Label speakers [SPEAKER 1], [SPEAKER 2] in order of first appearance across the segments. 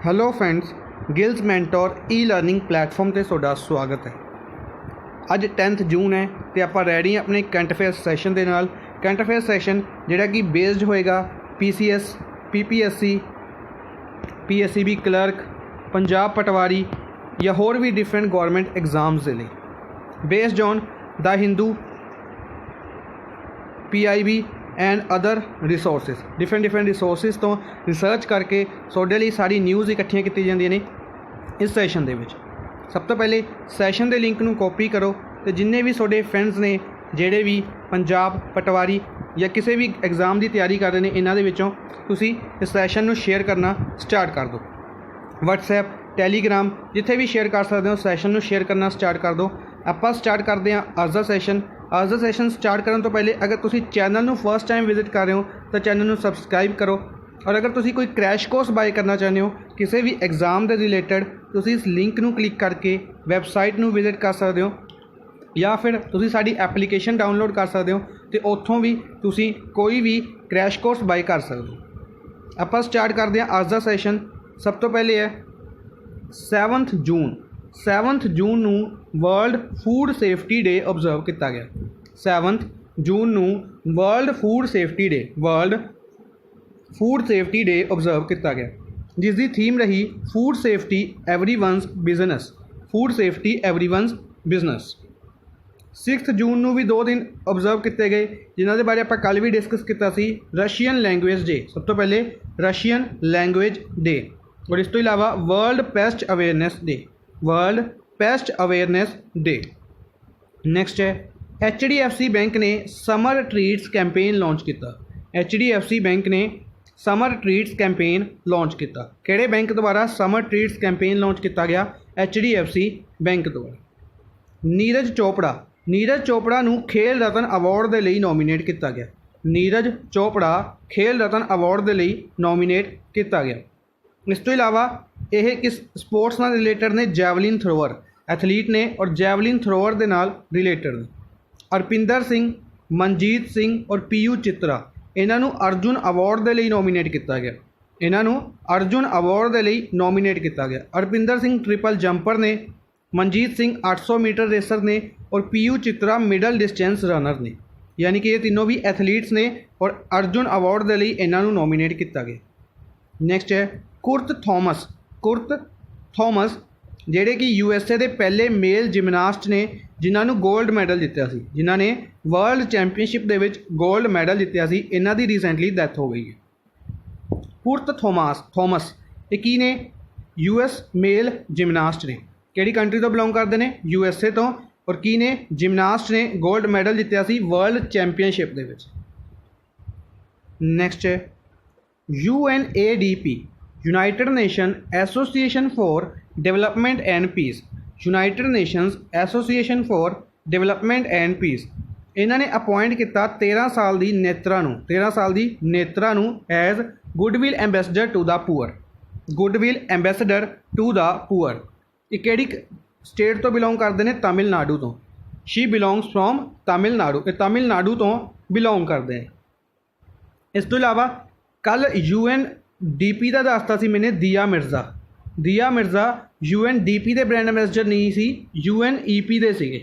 [SPEAKER 1] Hello friends, gills mentor e learning platform ते तुहाडा स्वागत है। अज 10 जून है तो आप रेडी हैं अपने करंट अफेयर्स सैशन के नाल। करंट अफेयर्स सैशन जिहड़ा कि बेस्ड होएगा PCS, PPSC, PSCB clerk, Punjab patwari या होर भी डिफरेंट गौरमेंट एग्जाम्स के लिए based on the Hindu, PIB and other resources. Different resources तो रिसर्च करके तुहाडे लई सारी न्यूज़ इकट्ठियां की जांदियां ने इस सैशन दे विच। सब तो पहले सैशन के लिंक नूं कॉपी करो तो जिन्ने भी तुहाडे फ्रेंड्स ने जिहड़े भी पंजाब पटवारी या किसी भी एग्जाम की तैयारी कर रहे हैं, इन्हां दे विचों तुसीं इस सैशन नूं शेयर करना स्टार्ट कर दो। WhatsApp, टैलीग्राम जिथे भी शेयर कर सकते हो, सैशन नूं शेयर करना स्टार्ट कर दो। आपां स्टार्ट करते हैं अज दा सैशन। अज दा सैशन स्टार्ट करने तो पहले अगर तुसीं चैनल नूं फर्स्ट टाइम विजिट कर रहे हो तो चैनल नूं सबसक्राइब करो। और अगर तुसीं कोई क्रैश कोर्स बाय करना चाहते हो किसी भी एग्जाम के रिलेटेड, तुसीं इस लिंक नूं क्लिक करके वैबसाइट नूं विजिट कर सकते हो या फिर तुसीं साडी एप्लीकेशन डाउनलोड कर सकते हो तो उत्थों भी तुसीं कोई भी क्रैश कोर्स बाय कर सकते हो। आपां स्टार्ट करते हैं अज दा सैशन। सब तो पहले है 7 जून। 7 जून नूं world food safety day observe किया गया। 7 जून नूं world food safety day observe किया गया, जिसकी थीम रही food safety everyone's business. Food safety everyone's business. 6 जून नूं भी 2 दिन ऑबजर्व किए गए, जिन्हों के बारे आप कल भी डिस्कस किया सी। Russian language day. सब तो पहले रशियन लैंगुएज डे। और इस तो इलावा world paste awareness day. World paste awareness day. Next है HDFC बैंक ने समर ट्रीट्स कैंपेन लॉन्च किया। HDFC बैंक ने समर ट्रीट्स कैंपेन लॉन्च किया। किहड़े बैंक द्वारा समर ट्रीट्स कैंपेन लॉन्च किया गया? HDFC बैंक द्वारा। नीरज चोपड़ा। नीरज चोपड़ा नूं खेल रत्न अवार्ड के लिए नॉमीनेट किया गया। नीरज चोपड़ा खेल रत्न अवार्ड के लिए नॉमीनेट किया गया। इस तो इलावा यह किस स्पोर्ट्स नाल रिलेटेड ने? जैवलिन थ्रोअर एथलीट ने और जैवलिन थ्रोअर के नाल रिलेटेड ने। अरपिंदर सिंह, मनजीत सिंह और PU चित्रा, इन्हों अर्जुन अवार्ड के लिए नॉमीनेट किया गया। इन्हों अर्जुन अवार्ड के लिए नॉमीनेट किया गया। अरपिंदर सिंह ट्रिपल जंपर ने, मनजीत सिंह 800 मीटर रेसर ने और PU Chitra middle distance runner ने। यानी कि ये तीनों भी एथलीट्स ने और अर्जुन अवार्ड के लिए इन्हों नॉमीनेट किया गया। नैक्सट है कुर्त थॉमस। कुर्त थॉमस जिहड़े कि USA के पहले मेल जिमनास्ट ने, जिन्होंने गोल्ड मैडल जितया सी, जिन्होंने वर्ल्ड चैंपीयनशिप के गोल्ड मैडल जितया सी, इन्हां दी रिसेंटली डैथ हो गई है। कुर्त थॉमस ये की ने? US मेल जिमनास्ट ने। किहड़ी कंट्री तो बिलोंग करते हैं? USA तो। और की ने? जिमनास्ट ने गोल्ड मैडल जितया सी वर्ल्ड चैंपीयनशिप के विच। नैक्सट है UNADP, United Nation Association for Development and Peace. United Nations Association for Development and Peace. इन्होंने अपॉइंट किया 13 साल की नेत्रा नूं as goodwill ambassador to the poor. Goodwill ambassador to the poor. ये किहड़ी स्टेट तो बिलोंग करते हैं? तमिलनाडु तो। She belongs from Tamil Nadu. ये तमिलनाडु तो बिलोंग करते हैं। इस तो इलावा कल UNDP का दसता सी मैंने दिया मिर्ज़ा UNDP के ब्रांड एंबेसडर नहीं सी, UNEP दे सीगे।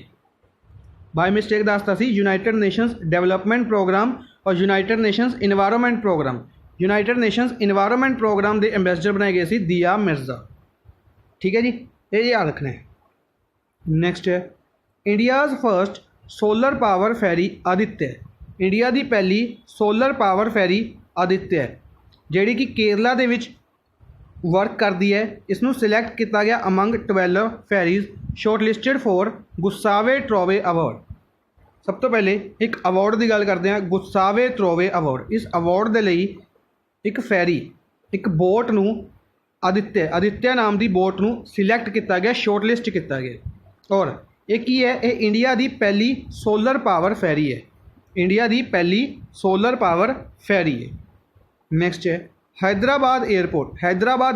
[SPEAKER 1] बाय मिस्टेक दसता सी यूनाइटेड नेशंस डेवलपमेंट प्रोग्राम और United Nations Environment Programme. United Nations Environment Programme के एंबेसडर बनाए गए सी दिया मिर्ज़ा। ठीक है जी, ये याद रखना है। नैक्सट है इंडियाज़ फर्स्ट सोलर पावर फेरी आदित्य। इंडिया की पहली सोलर पावर फेरी आदित्य है, जिहड़ी कि केरला दे विच वर्क करती है। इसनों सिलैक्ट किया गया among 12 ferries shortlisted for Gustave Trouvé award. सब तो पहले एक अवार्ड की गल करते हैं, गुस्सावे ट्रोवे अवार्ड। इस अवार्ड के लिए एक फेरी, एक बोट नूं आदित्य नाम की बोट नूं सिलैक्ट किया गया, शॉर्टलिस्ट किया गया। और एक ही है, ये इंडिया की पहली सोलर पावर फेरी है। इंडिया की पहली सोलर पावर फेरी है। नैक्सट है हैदराबाद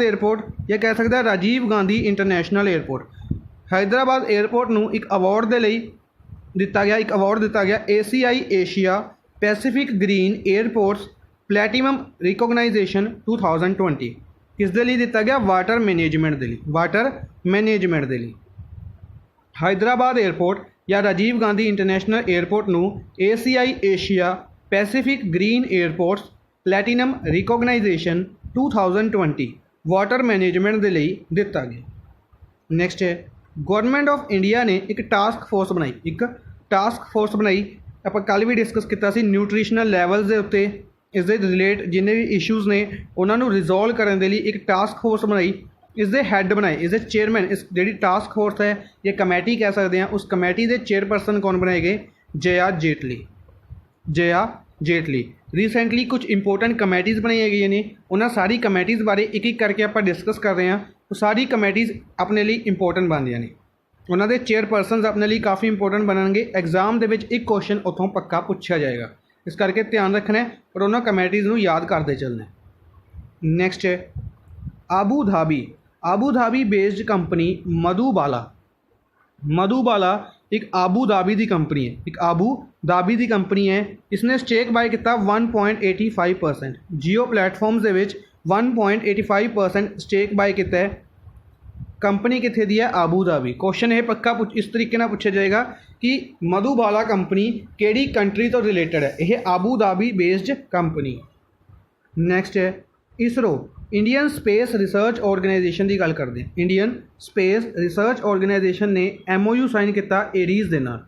[SPEAKER 1] एयरपोर्ट या कह सकते हैं Rajiv Gandhi international airport. Hyderabad airport नूं एक अवार्ड के लिए दिता गया ACI Asia Pacific green airports platinum recognition 2020। किस दे लई दिता गया? वाटर मैनेजमेंट दे लई, वाटर मैनेजमेंट दे लई। हैदराबाद एयरपोर्ट या राजीव गांधी इंटरनेशनल एयरपोर्ट नूं ACI Asia Pacific green airports platinum recognition 2020 water management दे लई दिता गया। नैक्सट है गवर्नमेंट ऑफ इंडिया ने एक टास्क फोर्स बनाई, एक टास्क फोर्स बनाई, ਆਪਾਂ ਕੱਲ ਵੀ ਡਿਸਕਸ ਕੀਤਾ ਸੀ ਨਿਊਟ੍ਰੀਸ਼ਨਲ ਲੈਵਲਸ ਦੇ ਉੱਤੇ ਇਸ ਦੇ ਰਿਲੇਟ ਜਿੰਨੇ ਵੀ ਇਸ਼ੂਜ਼ ਨੇ ਉਹਨਾਂ ਨੂੰ ਰਿਜ਼ੋਲਵ ਕਰਨ ਦੇ ਲਈ ਇੱਕ ਟਾਸਕ ਫੋਰਸ ਬਣਾਈ, ਇਸ ਦੇ ਹੈੱਡ ਬਣਾਏ, ਇਸ ਦੇ ਚੇਅਰਮੈਨ, ਇਸ ਜਿਹੜੀ ਟਾਸਕ ਫੋਰਸ ਹੈ ਜਾਂ ਕਮੇਟੀ ਕਹਿ ਸਕਦੇ ਹਾਂ, ਉਸ ਕਮੇਟੀ ਦੇ ਚੇਅਰਪਰਸਨ ਕੌਣ ਬਣਾਏ ਗਏ? ਜਯਾ ਜੇਟਲੀ, ਜਯਾ ਜੇਟਲੀ। ਰੀਸੈਂਟਲੀ ਕੁਝ ਇੰਪੋਰਟੈਂਟ ਕਮੇਟੀਜ਼ ਬਣਾਈਆਂ ਗਈਆਂ ਨੇ, ਉਹਨਾਂ ਸਾਰੀ ਕਮੇਟੀਜ਼ ਬਾਰੇ ਇੱਕ ਇੱਕ ਕਰਕੇ ਆਪਾਂ ਡਿਸਕਸ ਕਰ ਰਹੇ ਹਾਂ। ਉਹ ਸਾਰੀ ਕਮੇਟੀਜ਼ ਆਪਣੇ ਲਈ ਇੰਪੋਰਟੈਂਟ ਬਣਦੀਆਂ ਨੇ, ਉਹਨਾਂ ਦੇ ਚੇਅਰਪਰਸਨਸ ਆਪਣੇ ਲਈ ਕਾਫੀ ਇੰਪੋਰਟੈਂਟ ਬਣਨਗੇ। ਐਗਜ਼ਾਮ ਦੇ ਵਿੱਚ ਇੱਕ ਕੁਐਸਚਨ ਉੱਥੋਂ ਪੱਕਾ ਪੁੱਛਿਆ ਜਾਏਗਾ, ਇਸ ਕਰਕੇ ਧਿਆਨ ਰੱਖਣਾ ਹੈ ਔਰ ਉਹਨਾਂ ਕਮੇਟੀਜ਼ ਨੂੰ ਯਾਦ ਕਰਦੇ ਚੱਲਣਾ। ਨੈਕਸਟ ਹੈ Abu Dhabi, Abu Dhabi based company Madhubala, Madhubala एक आबू धाबी की कंपनी है, एक आबू धाबी की कंपनी है। इसने स्टेक बाय किया 1.85%, जियो प्लेटफॉर्म्स के 1.85% स्टेक बाय किया है। कंपनी कितने दी है? Abu Dhabi. क्वेश्चन ये पक्का इस तरीके ना पूछा जाएगा कि मधुबाला कंपनी केड़ी कंट्री तो रिलेटेड है? यह Abu Dhabi based company. Next है ISRO, Indian Space Research Organisation की गल करते हैं। इंडियन स्पेस रिसर्च ऑर्गेनाइजेशन ने MOU साइन किया एरीज़ के नाल।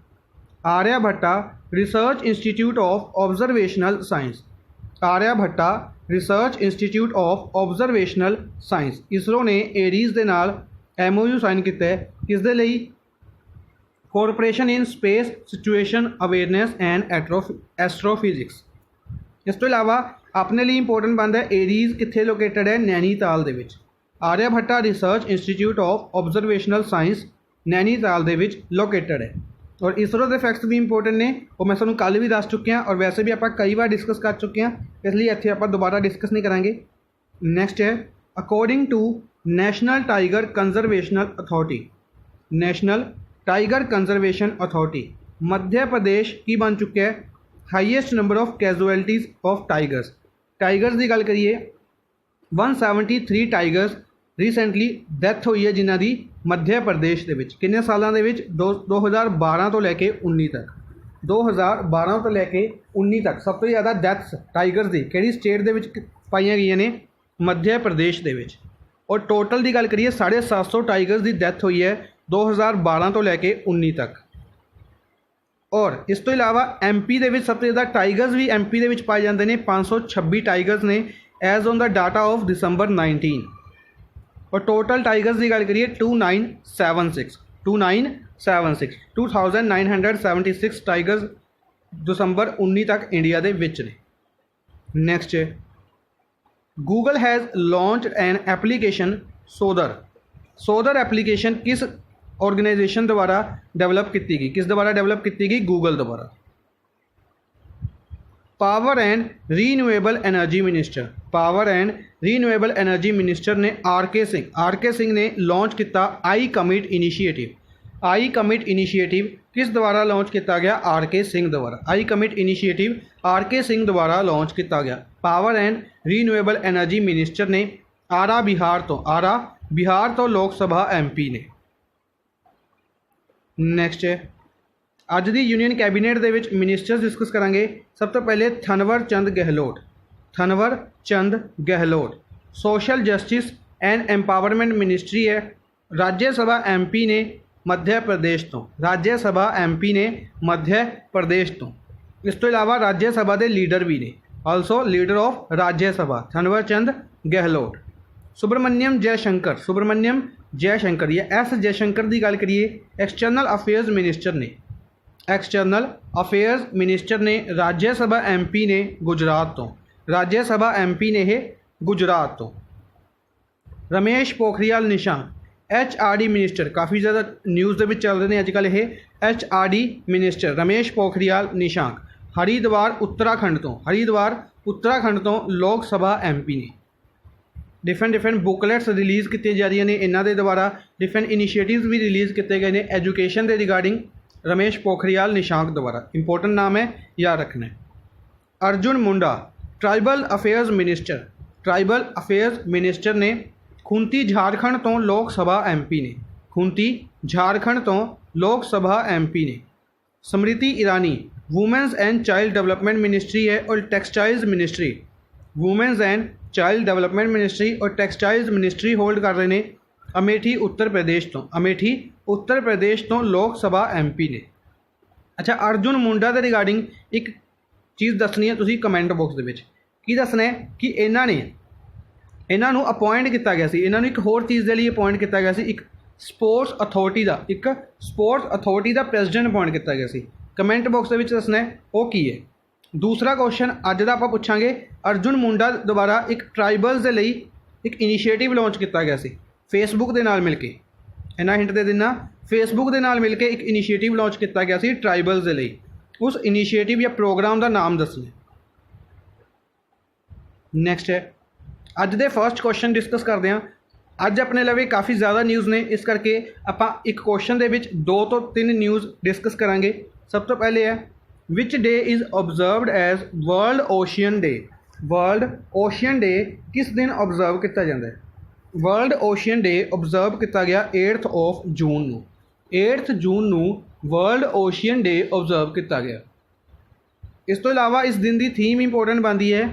[SPEAKER 1] Aryabhatta research institute of observational science, Aryabhatta research institute of observational science, ISRO ने एरीज़ के नाल MOU साइन किया है। किस दे लई? Corporation in space situation awareness and astrophysics. इस तो इलावा अपने लिए इंपोर्टेंट बनता है एरीज़ कित्थे लोकेटेड है? नैनीताल दे विच। Aryabhatta research institute of observational science Nainital दे विच लोकेटेड है। और इसरो के फैक्ट्स भी इंपोर्टेंट ने, और मैं तुहानूं कल भी दस चुके हैं और वैसे भी आप कई बार डिस्कस कर चुके हैं, इसलिए इत्थे आप दोबारा डिस्कस नहीं करांगे। नैक्सट है according to national tiger conservational authority, national tiger conservation authority Madhya Pradesh की बन चुका है highest number of casualties of tigers. Tigers की गल करिए 173 टाइगर्स रीसेंटली डैथ हुई है जिन्हों की मध्य प्रदेश के किन्ने सालों के 2012 तो लैके 19 तक, 2012 तो लैके 19 तक सब तो ज़्यादा डैथ्स टाइगर्स की किहड़ी स्टेट के पाई गई ने? मध्य प्रदेश के। और टोटल की गल करिए 750 टाइगर्स की डैथ हुई है 2012 तो लैके 19 तक। और इस तो इलावा MP दे विच सब तो ज़्यादा टाइगर्स भी MP दे विच पाए जाते हैं, 526 टाइगर्स ने as on the data of December 19। और टोटल टाइगर्स की गल करिए 2976, 2976 टाइगर्स दिसंबर 19 तक इंडिया के विच ने। नैक्सट है Google has launch an application सोदर, सोदर एप्लीकेशन किस ऑर्गेनाइजेशन द्वारा डेवलप की गई? किस द्वारा डेवलप की गई? गूगल द्वारा। Power and renewable energy minister, power and renewable energy minister ने आर के सिंह ने लॉन्च किया I commit initiative. I commit initiative किस द्वारा लॉन्च किया गया? RK सिंह द्वारा। I commit initiative RK Singh द्वारा लॉन्च किया गया। Power and renewable energy minister ने आरा बिहार तो लोक सभा MP ने। नैक्सट है अज दी यूनियन कैबिनेट दे विच मिनिस्टर्स डिस्कस करांगे। सब तो पहले Thawar Chand Gehlot, Thawar Chand Gehlot social justice and empowerment ministry है। राज्य सभा MP ने मध्य प्रदेश तो, राज्य सभा MP ने मध्य प्रदेश तो। इस तो इलावा राज्य सभा के लीडर भी ने, ऑल्सो लीडर ऑफ राज्य सभा थनवर चंद गहलोत। सुब्रमण्यम जयशंकर, सुब्रमण्यम जयशंकर या S जयशंकर की गल करिए एक्सटर्नल अफेयर्स मिनिस्टर ने, एक्सटर्नल अफेयर्स मिनिस्टर ने राज्यसभा MP ने गुजरात तो, राज्यसभा MP ने है गुजरात तो। रमेश पोखरियाल निशंक HRD मिनिस्टर, काफ़ी ज़्यादा न्यूज़ के चल रहे हैं अजकल ये HRD मिनिस्टर रमेश पोखरियाल निशंक हरिद्वार उत्तराखंड तो, हरिद्वार उत्तराखंड तो लोक सभा MP ने। डिफरेंट बुकलैट्स रिलीज़ की जा रही ने इन्हों के द्वारा, डिफरेंट इनिशिएटिव्स भी रिलीज़ किए गए हैं एजुकेशन के रिगार्डिंग रमेश पोखरियाल निशंक द्वारा। इंपोर्टेंट नाम है, याद रखना है। Arjun Munda tribal affairs minister, tribal affairs minister ने। खुंती झारखंड तो लोक सभा MP ने। खुंती झारखंड तो लोक सभा MP ने। Smriti Irani women's and child development ministry है और textiles ministry, women's and child development ministry और टेक्सटाइल्स मिनिस्ट्री होल्ड कर रहे ने अमेठी उत्तर प्रदेश तो। अमेठी उत्तर प्रदेश तो लोक सभा MP ने। अच्छा, अर्जुन मुंडा के रिगार्डिंग एक चीज़ दसनी है, तुसीं कमेंट बॉक्स दे विच की दसना है कि इन्हां नूं अपॉइंट किया गया सी, इन्हां नूं एक होर चीज़ के लिए अपॉइंट किया गया सी, एक स्पोर्ट्स अथॉरिटी का, एक स्पोर्ट्स अथॉरिटी का प्रेजिडेंट अपॉइंट किया गया सी। कमेंट बॉक्स दे विच दसना है वो की है। दूसरा क्वेश्चन अज दा आपां पुछांगे, अर्जुन मुंडा द्वारा एक ट्राइबल्स के लिए एक इनीशिएटिव लॉन्च किया गया सी फेसबुक के नाल मिल के। इन्ना हिंट दे देना, फेसबुक के नाल मिल के एक इनीशिएटिव लॉन्च किया गया सी ट्राइबल्स के लिए। उस इनीशिएटिव या प्रोग्राम का नाम दसना। नैक्सट है अज दे फर्स्ट क्वेश्चन डिस्कस करते हैं। अज अपने लवे काफ़ी ज़्यादा न्यूज़ ने, इस करके आपां एक क्वेश्चन दे विच 2 तो 3 न्यूज़ डिस्कस करांगे। सब तो पहले है which day is observed as world ocean day. World ocean day किस दिन ऑब्जर्व किया जाता है? वर्ल्ड ओशियन डे ऑब्जर्व किया गया 8 जून नूं। 8 जून नूं वर्ल्ड ओशियन डे ऑब्जर्व किया गया। इस तो इलावा इस दिन की थीम इंपोर्टेंट बनती है।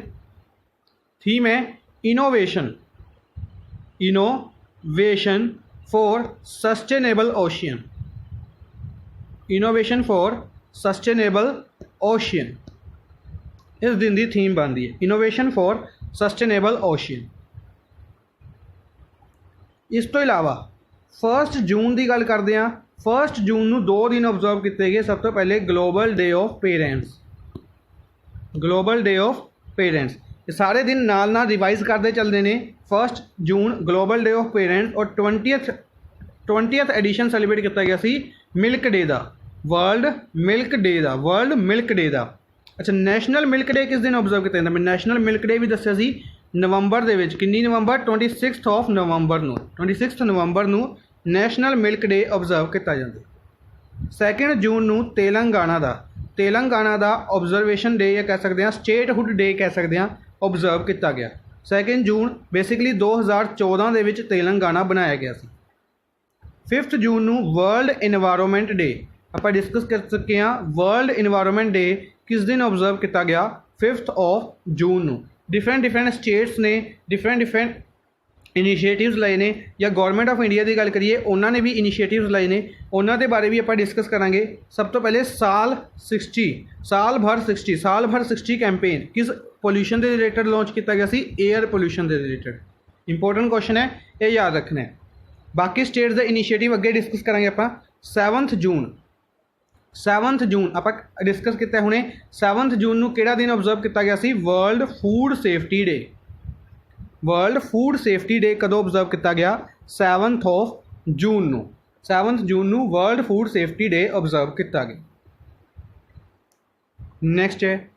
[SPEAKER 1] थीम है innovation, innovation for sustainable ocean, innovation for sustainable ocean. इस दिन की थीम बनती है इनोवेशन फॉर सस्टेनेबल ओशियन। इस तो इलावा 1 जून की गल करते हैं। 1 जून नूं 2 दिन ऑब्जर्व किए गए। सब तो पहले global day of parents, global day of parents. ये सारे दिन नाल नाल रिवाइज करते चलते हैं। 1 जून ग्लोबल डे ऑफ पेरेंट्स और 20th एडिशन सैलीब्रेट किया गया सी मिल्क डे का, वर्ल्ड मिल्क डे का, वर्ल्ड मिल्क डे का। अच्छा, नैशनल मिल्क डे किस दिन ऑब्जर्व किया जाता है? मैं नैशनल मिल्क डे भी दस्सिया सी नवंबर दे विच। किन्नी नवंबर? 26 नवंबर नूं, 26 नवंबर नूं नैशनल मिल्क डे ऑब्जर्व किया जाता है। 2 जून नूं तेलंगाना का ऑब्जरवेशन डे या कह सकते हैं स्टेटहुड डे कह सकते हैं ऑब्जर्व किया गया। 2 जून बेसिकली 2014 दे विच तेलंगाना बनाया गया सी। 5 जून नूं वर्ल्ड इन्वायरमेंट डे आपां डिस्कस कर चुके हैं। वर्ल्ड इन्वायरमेंट डे किस दिन ऑब्जर्व किया गया? 5 जून नूं। डिफरेंट स्टेट्स ने डिफरेंट इनीशिएटिव्स लाए ने, या गौरमेंट ऑफ इंडिया की गल करिए उन्होंने भी इनीशिएटिव्स लाए ने, उन्होंने बारे भी आपां डिस्कस करांगे। सब तो पहले साल भर 60 कैंपेन किस पोल्यूशन के रिलेटेड लॉन्च किया गया सी? एयर पोल्यूशन के रिलेटेड। इंपोर्टेंट क्वेश्चन है, ये याद रखना है। बाकी स्टेट्स के इनीशिएटिव अगे डिस्कस करांगे आपां। 7 जून आप डिस्कस किया हुणे। 7 जून नूं किहड़ा दिन ऑब्जर्व किया गया सी? World food safety day. World food safety day कदों ऑब्जर्व किया गया? 7 जून नूं। 7 जून नूं world food safety day observe किया गया। नैक्सट है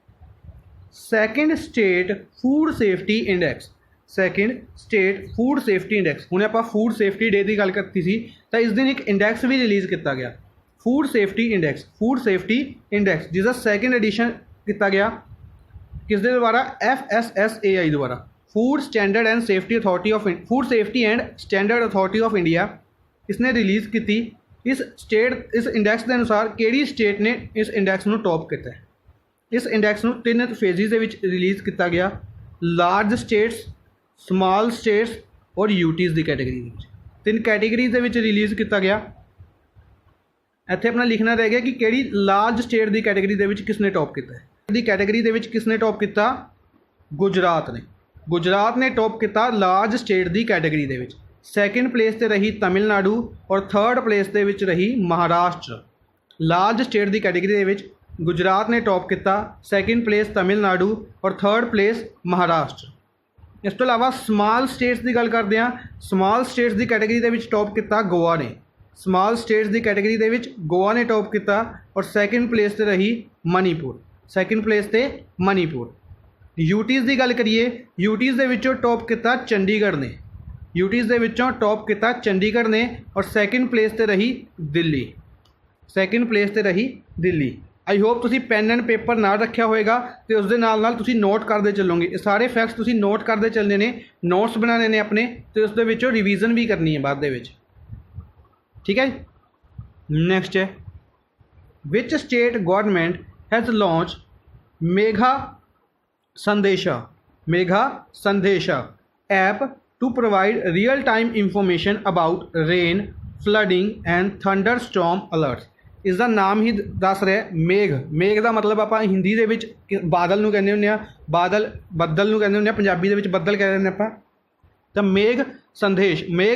[SPEAKER 1] second state food safety index. Second state food safety index. हुणे आपां फूड सेफ्टी डे की गल करती सी तां इस दिन एक इंडैक्स भी रिलीज़ किया गया, food safety index. Food safety index जिसका 2nd एडिशन किया गया किस दे द्वारा? FSSAI द्वारा, food standard and safety authority of food safety and standard authority of India इसने रिलीज़ की। इस इंडैक्स के अनुसार किहड़ी स्टेट ने इस इंडैक्स नूं टॉप किया है? इस इंडैक्स नूं 3 फेजिज दे विच रिलीज़ किया गया। लार्ज स्टेट्स, स्मॉल स्टेट्स और यूटीज़ की कैटेगरी में 3 कैटेगरीज दे विच रिलीज़ किया गया। इत्थे अपना लिखना रह गया कि किहड़ी लार्ज स्टेट की कैटेगरी दे विच किसने टॉप किया है। दी कैटेगरी दे विच किसने टॉप किया? गुजरात ने। गुजरात ने टॉप किया लार्ज स्टेट की कैटेगरी दे विच। 2nd प्लेस ते रही तमिलनाडु और 3rd प्लेस दे विच रही महाराष्ट्र। लार्ज स्टेट की कैटेगरी दे विच गुजरात ने टॉप किया, 2nd प्लेस तमिलनाडु और 3rd प्लेस महाराष्ट्र। इस तो इलावा स्मॉल स्टेट्स की गल करते हैं। स्मॉल स्टेट्स की कैटेगरी दे विच टॉप किया गोवा ने। स्मॉल स्टेट्स की कैटेगरी दे विच गोवा ने टॉप किया और 2nd प्लेस ते रही मणिपुर। 2nd प्लेस ते मणिपुर। यूटीज़ की गल करिए, यूटीज़ दे विचों टॉप किया चंडीगढ़ ने। यूटीज़ दे विचों टॉप किया चंडीगढ़ ने और 2nd प्लेस ते रही दिल्ली। 2nd प्लेस ते रही दिल्ली। आई होप तुसी पैन एंड पेपर नाल रखिया होएगा तो उसके नाल नाल तुसी नोट करते चलोगे। ये सारे फैक्ट्स तुसी नोट करते चलने ने, नोट्स बनाने ने अपने, तो उसके विचों रिवीजन भी करनी है बाद दे विच। ठीक है। नैक्सट है, which state government has launch Megha Sandesha app to provide real time information about rain, flooding and thunder storm alerts. इसका नाम ही दस रहा है मेघ। मेघ का मतलब आप हिंदी दे विच बादल नूं कहंदे हुंदे आ, बद्दल नूं कहंदे हुंदे आ, पंजाबी दे विच बद्दल कह दिंदे आपां। तो मेघ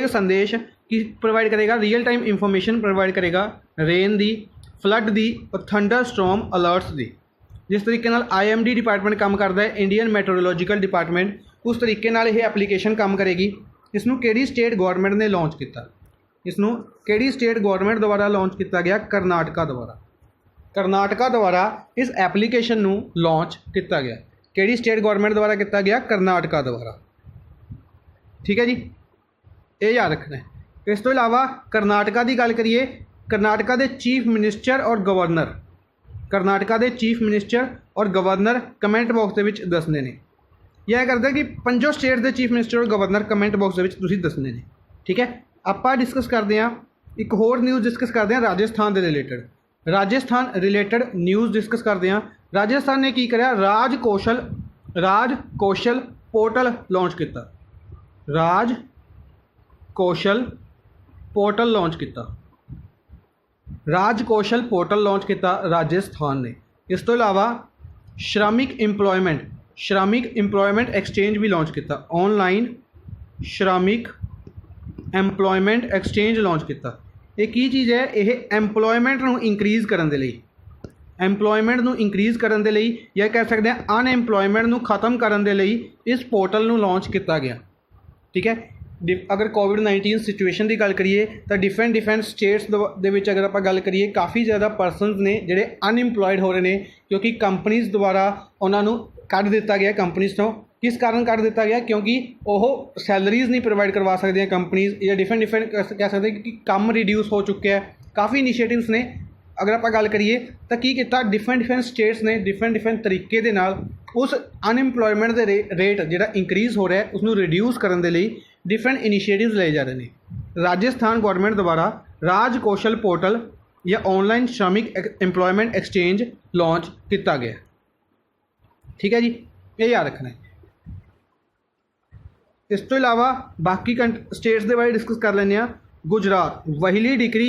[SPEAKER 1] संदेश की प्रोवाइड करेगा, रियल टाइम इंफॉर्मेशन प्रोवाइड करेगा रेन दी, फ्लड दी और थंडर स्टॉर्म अलर्ट्स दी। जिस तरीके नाल IMD डिपार्टमेंट काम करता है, इंडियन मैट्रोलॉजिकल डिपार्टमेंट, उस तरीके नाल यह एप्लीकेशन काम करेगी। इसनूं किहड़ी स्टेट गवर्नमेंट ने लॉन्च किया? इसनूं किहड़ी स्टेट गवर्नमेंट द्वारा लॉन्च किया गया? कर्नाटका द्वारा इस एप्लीकेशन नूं लॉन्च किया गया। किहड़ी स्टेट गवर्नमेंट द्वारा किया गया? कर्नाटका द्वारा। ठीक है जी, ये याद रखना है। इस तो इलावा कर्नाटका की गल करिए, कर्नाटका के चीफ मिनिस्टर और गवर्नर कमेंट बॉक्स के दसने ने। यह करता है कि 5 स्टेट के चीफ मिनिस्टर और गवर्नर कमेंट बॉक्स के दसने ने। ठीक है। आप डिस्कस करते हैं, एक होर न्यूज़ डिस्कस करते हैं राजस्थान के रिलेटेड न्यूज़ डिस्कस करते हैं। राजस्थान ने की करा? राज कौशल पोर्टल लॉन्च किया। राज कौशल पोर्टल लॉन्च किया राजस्थान ने। इस तो इलावा श्रमिक इंप्लॉयमेंट एक्सचेंज भी लॉन्च किया। ऑनलाइन श्रमिक एम्प्लॉयमेंट एक्सचेंज लॉन्च किया। ये की चीज़ है? यह एम्प्लॉयमेंट नूं इंक्रीज़ करने के लिए, या कह सकते हैं अनएम्प्लॉयमेंट नूं खत्म करने के लिए इस पोर्टल नूं लॉन्च किया गया। ठीक है। अगर कोविड-19 सिचुएशन की गल करिए तो डिफरेंट स्टेट्स दे विच अगर आप गल करिए, काफ़ी ज़्यादा परसनस ने जिहड़े अनएम्प्लॉयड हो रहे हैं, क्योंकि कंपनीज़ द्वारा उन्होंने कढ़ दिता गया कंपनीज़ तो। किस कारण कढ़ दिता गया? क्योंकि वह सैलरीज़ नहीं प्रोवाइड करवा सकते हैं कंपनीज़, या डिफरेंट कह सकते हैं कि काम रिड्यूस हो चुके हैं। काफ़ी इनिशिएटिव्स ने अगर आप गल करिए तो की किया, डिफरेंट स्टेट्स ने डिफरेंट तरीके दे नाल उस अनएम्प्लॉयमेंट के रेट जिहड़ा इंक्रीज़ हो रहा है उसनूं रिड्यूस करने के लिए डिफरेंट इनिशिएटिव्स ले जा रहे हैं। राजस्थान गवर्नमेंट द्वारा राज कौशल पोर्टल या ऑनलाइन श्रमिक एम्प्लॉयमेंट एक्सचेंज लॉन्च किया गया। ठीक है जी, ये याद रखना है। इस तो इलावा बाकी स्टेट्स के बारे डिस्कस कर लें। गुजरात वहीली डिक्री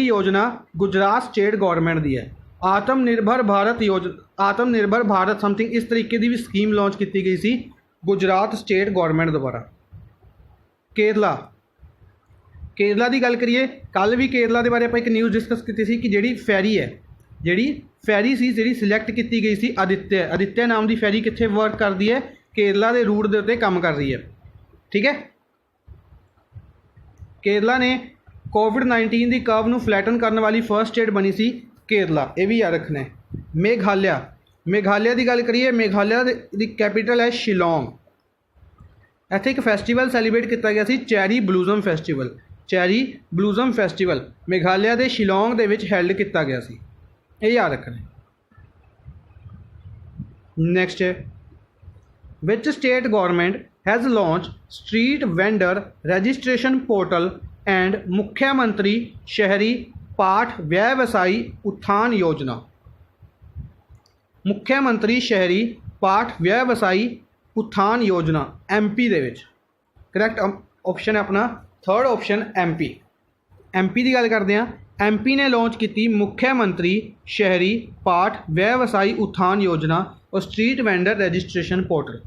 [SPEAKER 1] योजना गुजरात स्टेट गवर्नमेंट की है। आत्मनिर्भर भारत समथिंग इस तरीके की भी स्कीम लॉन्च की गई सी गुजरात स्टेट गवर्नमेंट द्वारा। केरला की गल करिए, कल भी केरला के बारे आप एक न्यूज़ डिस्कस की थी कि जी फैरी सी जी सिलैक्ट की गई सी आदित्य नाम की फैरी कितने वर्क करती है? केरला के रूट के उत्ते काम कर रही है। ठीक है। केरला ने कोविड-19 की कर्व नूं फ्लैटन करने वाली फर्स्ट स्टेट बनी सी केरला, ये भी याद रखना है। मेघालय की गल करिए, मेघालय की कैपिटल है शिलोंग। इत्थे एक फैसटीवल सैलीब्रेट किया गया सी, चैरी ब्लूजम फैसटीवल मेघालय के शिलोंग दे विच हैल्ड किया गया सी, ये याद रखना है। नैक्सट है, which state government has launch street vendor registration portal and मुख्यमंत्री शहरी पाठ व्यवसायी उत्थान योजना। मुख्यमंत्री शहरी पाठ व्यवसायी उत्थान योजना MP दे विच करैक्ट ऑप्शन है अपना थर्ड ऑप्शन MP की गल करते हैं। MP ने लॉन्च की मुख्यमंत्री शहरी पाठ व्यवसायी उत्थान योजना और स्ट्रीट वेंडर रजिस्ट्रेशन पोर्टल।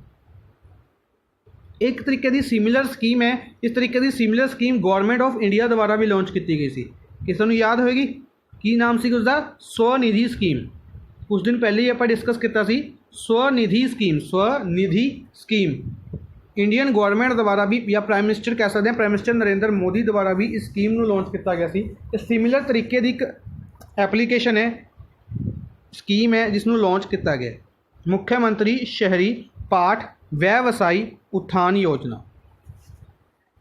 [SPEAKER 1] एक तरीके की सिमिलर स्कीम है। इस तरीके की similar scheme government of India द्वारा भी लॉन्च की गई सी। किसी को याद होएगी की नाम सी उसका? स्वनिधि स्कीम। कुछ दिन पहले ही आप डिस्कस किया सी स्वनिधि स्कीम इंडियन गवर्नमेंट द्वारा भी, या प्राइम मिनिस्टर कह सकते हैं, प्राइम मिनिस्टर नरेंद्र मोदी द्वारा भी इस स्कीम को लॉन्च किया गया सी। सिमिलर तरीके की एक एप्लीकेशन है, स्कीम है जिसनों लॉन्च किया गया मुख्यमंत्री शहरी पाठ व्यवसायी उत्थान योजना,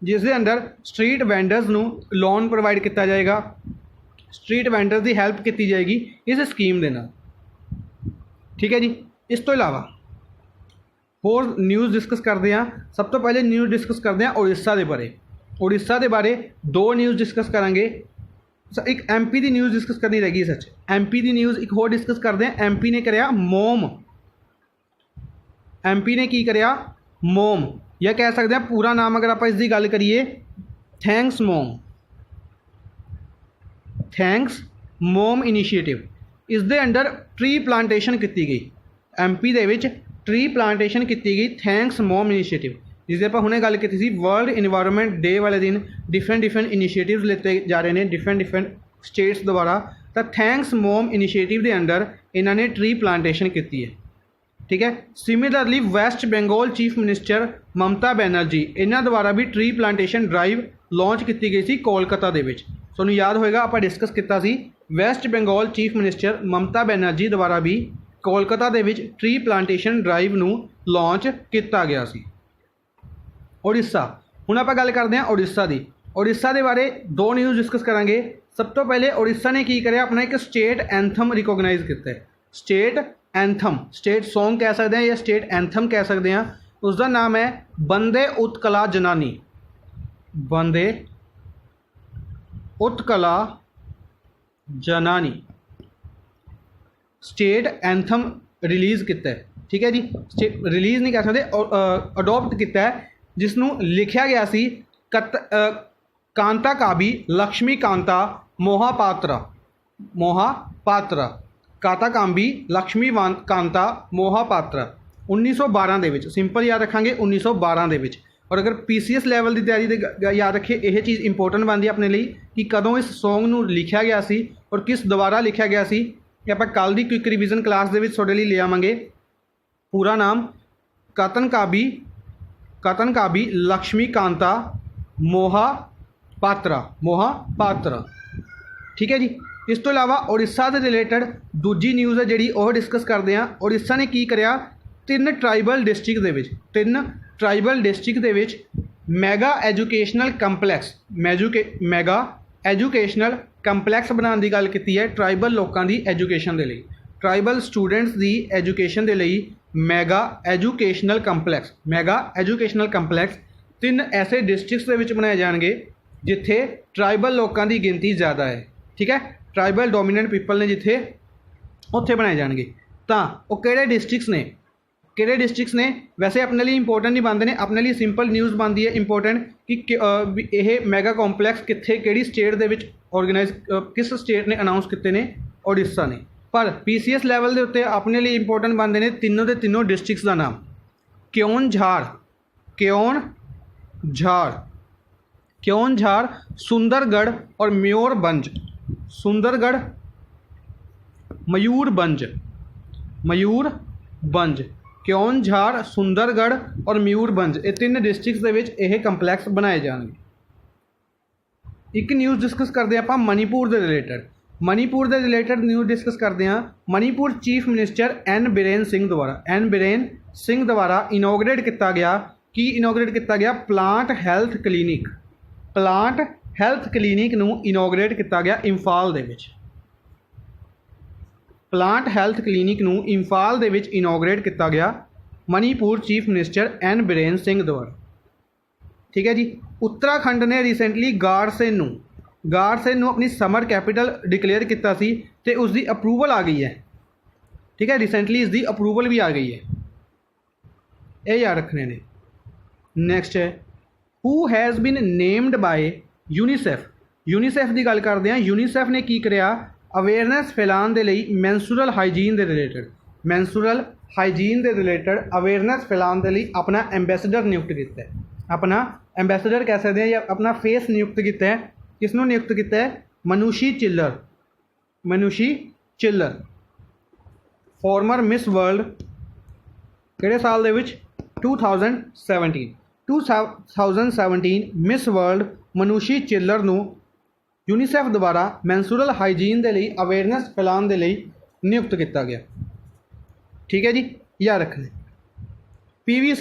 [SPEAKER 1] जिस दे अंदर स्ट्रीट वेंडर्स नूं लोन प्रोवाइड किया जाएगा, स्ट्रीट वेंडर की हैल्प की जाएगी इस स्कीम के नाल। ठीक है जी। इस तो इलावा होर न्यूज़ डिस्कस करते हैं। सब तो पहले न्यूज़ डिस्कस करते हैं उड़ीसा के बारे। उड़ीसा के बारे दो न्यूज़ डिस्कस करांगे। एक MP की न्यूज़ डिस्कस करनी रहेगी। सच MP की न्यूज़ एक होर डिस्कस करते हैं। MP ने कराया मोम। MP ने की कराया मोम, या कह सकते हैं पूरा नाम अगर आप इसकी गल करिए थैंक्स मोम। थैंक्स मोम इनीशिएटिव। इस दे अंडर ट्री प्लांटेशन की गई। MP they which tree plantation की गई थैंक्स मोम इनीशिएटिव, जिसकी आप हुणे गल की थी। वर्ल्ड इन्वायरमेंट डे वाले दिन डिफरेंट इनीशिएटिव्स लेते जा रहे हैं डिफरेंट स्टेट्स द्वारा। तो थैंक्स मोम इनीशिएटिव के अंडर इन्होंने ट्री प्लांटेशन की है। ठीक है। Similarly West Bengal chief minister Mamata Banerjee इन्हों द्वारा भी ट्री प्लांटेशन ड्राइव लॉन्च की गई सी कोलकाता के। तुहानूं याद होएगा आप डिस्कस किया सी waste Bengal chief minister Mamata Banerjee द्वारा भी कोलकाता के ट्री प्लांटेशन ड्राइव नूं लॉन्च किया गया सी। उड़ीसा हुण आपां गल करते हैं उड़ीसा की। उड़ीसा के बारे दो न्यूज़ डिस्कस करांगे। सब तो पहले उड़ीसा ने की करिया अपना एक स्टेट एंथम रिकोगनाइज किया है। स्टेट एंथम, स्टेट सॉन्ग कह सकते हैं या स्टेट एंथम कह सकते हैं। उसका नाम है वंदे उत्कला जननी। वंदे उत्कला जननी स्टेट एंथम रिलीज़ किया है। ठीक है जी। रिलीज़ नहीं कह सकते, अडोप्ट किया है, जिसनों लिखा गया सी कांता काबी लक्ष्मी कांता मोहापात्रा। मोहापात्रा काता कांबी लक्ष्मी कांता मोहापात्रा 1912 के विच। सिंपल याद रखांगे 1912 के विच। और अगर PCS लैवल की तैयारी दे याद रखिए यह चीज़ इंपोर्टेंट बनती है अपने लिए कि कदों इस सॉन्ग नूं लिखा गया सी और किस द्वारा लिखा गया सी। कि आप कल की क्विक रिविजन क्लास के थोड़े लिए ले आवांगे। पूरा नाम कतन काबी लक्ष्मी कांता मोहापात्रा। मोहापात्रा। ठीक है जी। इस तो इलावा उड़ीसा से रिलेटेड दूजी न्यूज़ है जी वह डिस्कस करते हैं। उड़ीसा ने की करिया 3 ट्राइबल डिस्ट्रिक्ट के 3 ट्राइबल डिस्ट्रिक्ट के mega educational complex mega educational complex बनाने की गल की है। ट्राइबल लोगों की एजुकेशन के लिए, ट्राइबल स्टूडेंट्स की एजुकेशन के लिए मैगा एजुकेशनल कंपलैक्स 3 ऐसे डिस्ट्रिक्ट्स के बनाए जाएंगे जिथे ट्राइबल लोगों की गिनती ज़्यादा है। ठीक है। ट्राइबल डोमीनेंट पीपल ने जिथे उत्थे बनाए जाएंगे। तो वह किहड़े डिस्ट्रिक्ट्स ने वैसे अपने लिए इंपोर्टेंट नहीं बनते हैं, अपने लिए सिंपल न्यूज़ बनती है इंपोर्टेंट कि यह मैगा कॉम्पलैक्स कितने किहड़ी स्टेट के ऑर्गेनाइज किस स्टेट ने अनाउंस किए हैं, उड़ीसा ने। पर PCS लैवल के उत्ते अपने लिए इंपोर्टेंट बनते हैं तीनों के तीनों डिस्ट्रिक्ट्स का नाम क्योंझाड़, सुंदरगढ़ और मयूरभंज। क्योंझाड़, सुंदरगढ़ और मयूरभंज ये 3 डिस्ट्रिक्ट्स के यह कंपलैक्स बनाए जाएंगे। एक न्यूज़ डिस्कस करते हैं आप मणिपुर के रिलेटेड न्यूज़ डिस्कस करते हैं। Manipur chief minister N Biren Singh द्वारा इनोग्रेट किया गया प्लांट हेल्थ क्लीनिक नूं इनोग्रेट किया गया इंफाल दे विच। प्लांट हेल्थ क्लीनिक नूं इंफाल दे विच इनोग्रेट किया गया Manipur chief minister N Biren Singh द्वारा। ठीक है जी। उत्तराखंड ने रिसेंटली गारसेन नूं अपनी समर कैपिटल डिक्लेयर किया सी ते उसकी अप्रूवल आ गई है। ठीक है। रिसेंटली इसकी अप्रूवल भी आ गई है। ये याद रखने ने। नैक्सट है हू हैज़ बीन नेम्ड बाय यूनीसैफ की गल करते हैं। यूनीसैफ ने की करिया अवेयरनैस फैलाने के लिए मैंसूरल हाइजीन के रिलेटेड अवेयरनैस फैलाने के लिए अपना एंबेसडर नियुक्त किया है। अपना एंबेसडर कह सकते हैं या अपना फेस नियुक्त किया है। किसनों नियुक्त किया है? मनुषी चिल्लर फॉर्मर मिस वर्ल्ड किहड़े साल दे विच 2017 मिस वर्ल्ड मनुषी चिल्लर नूं यूनीसैफ द्वारा मैंसूरल हाइजीन के लिए अवेयरनैस फैलाने के लिए नियुक्त किया गया। ठीक है जी। याद रखना। PV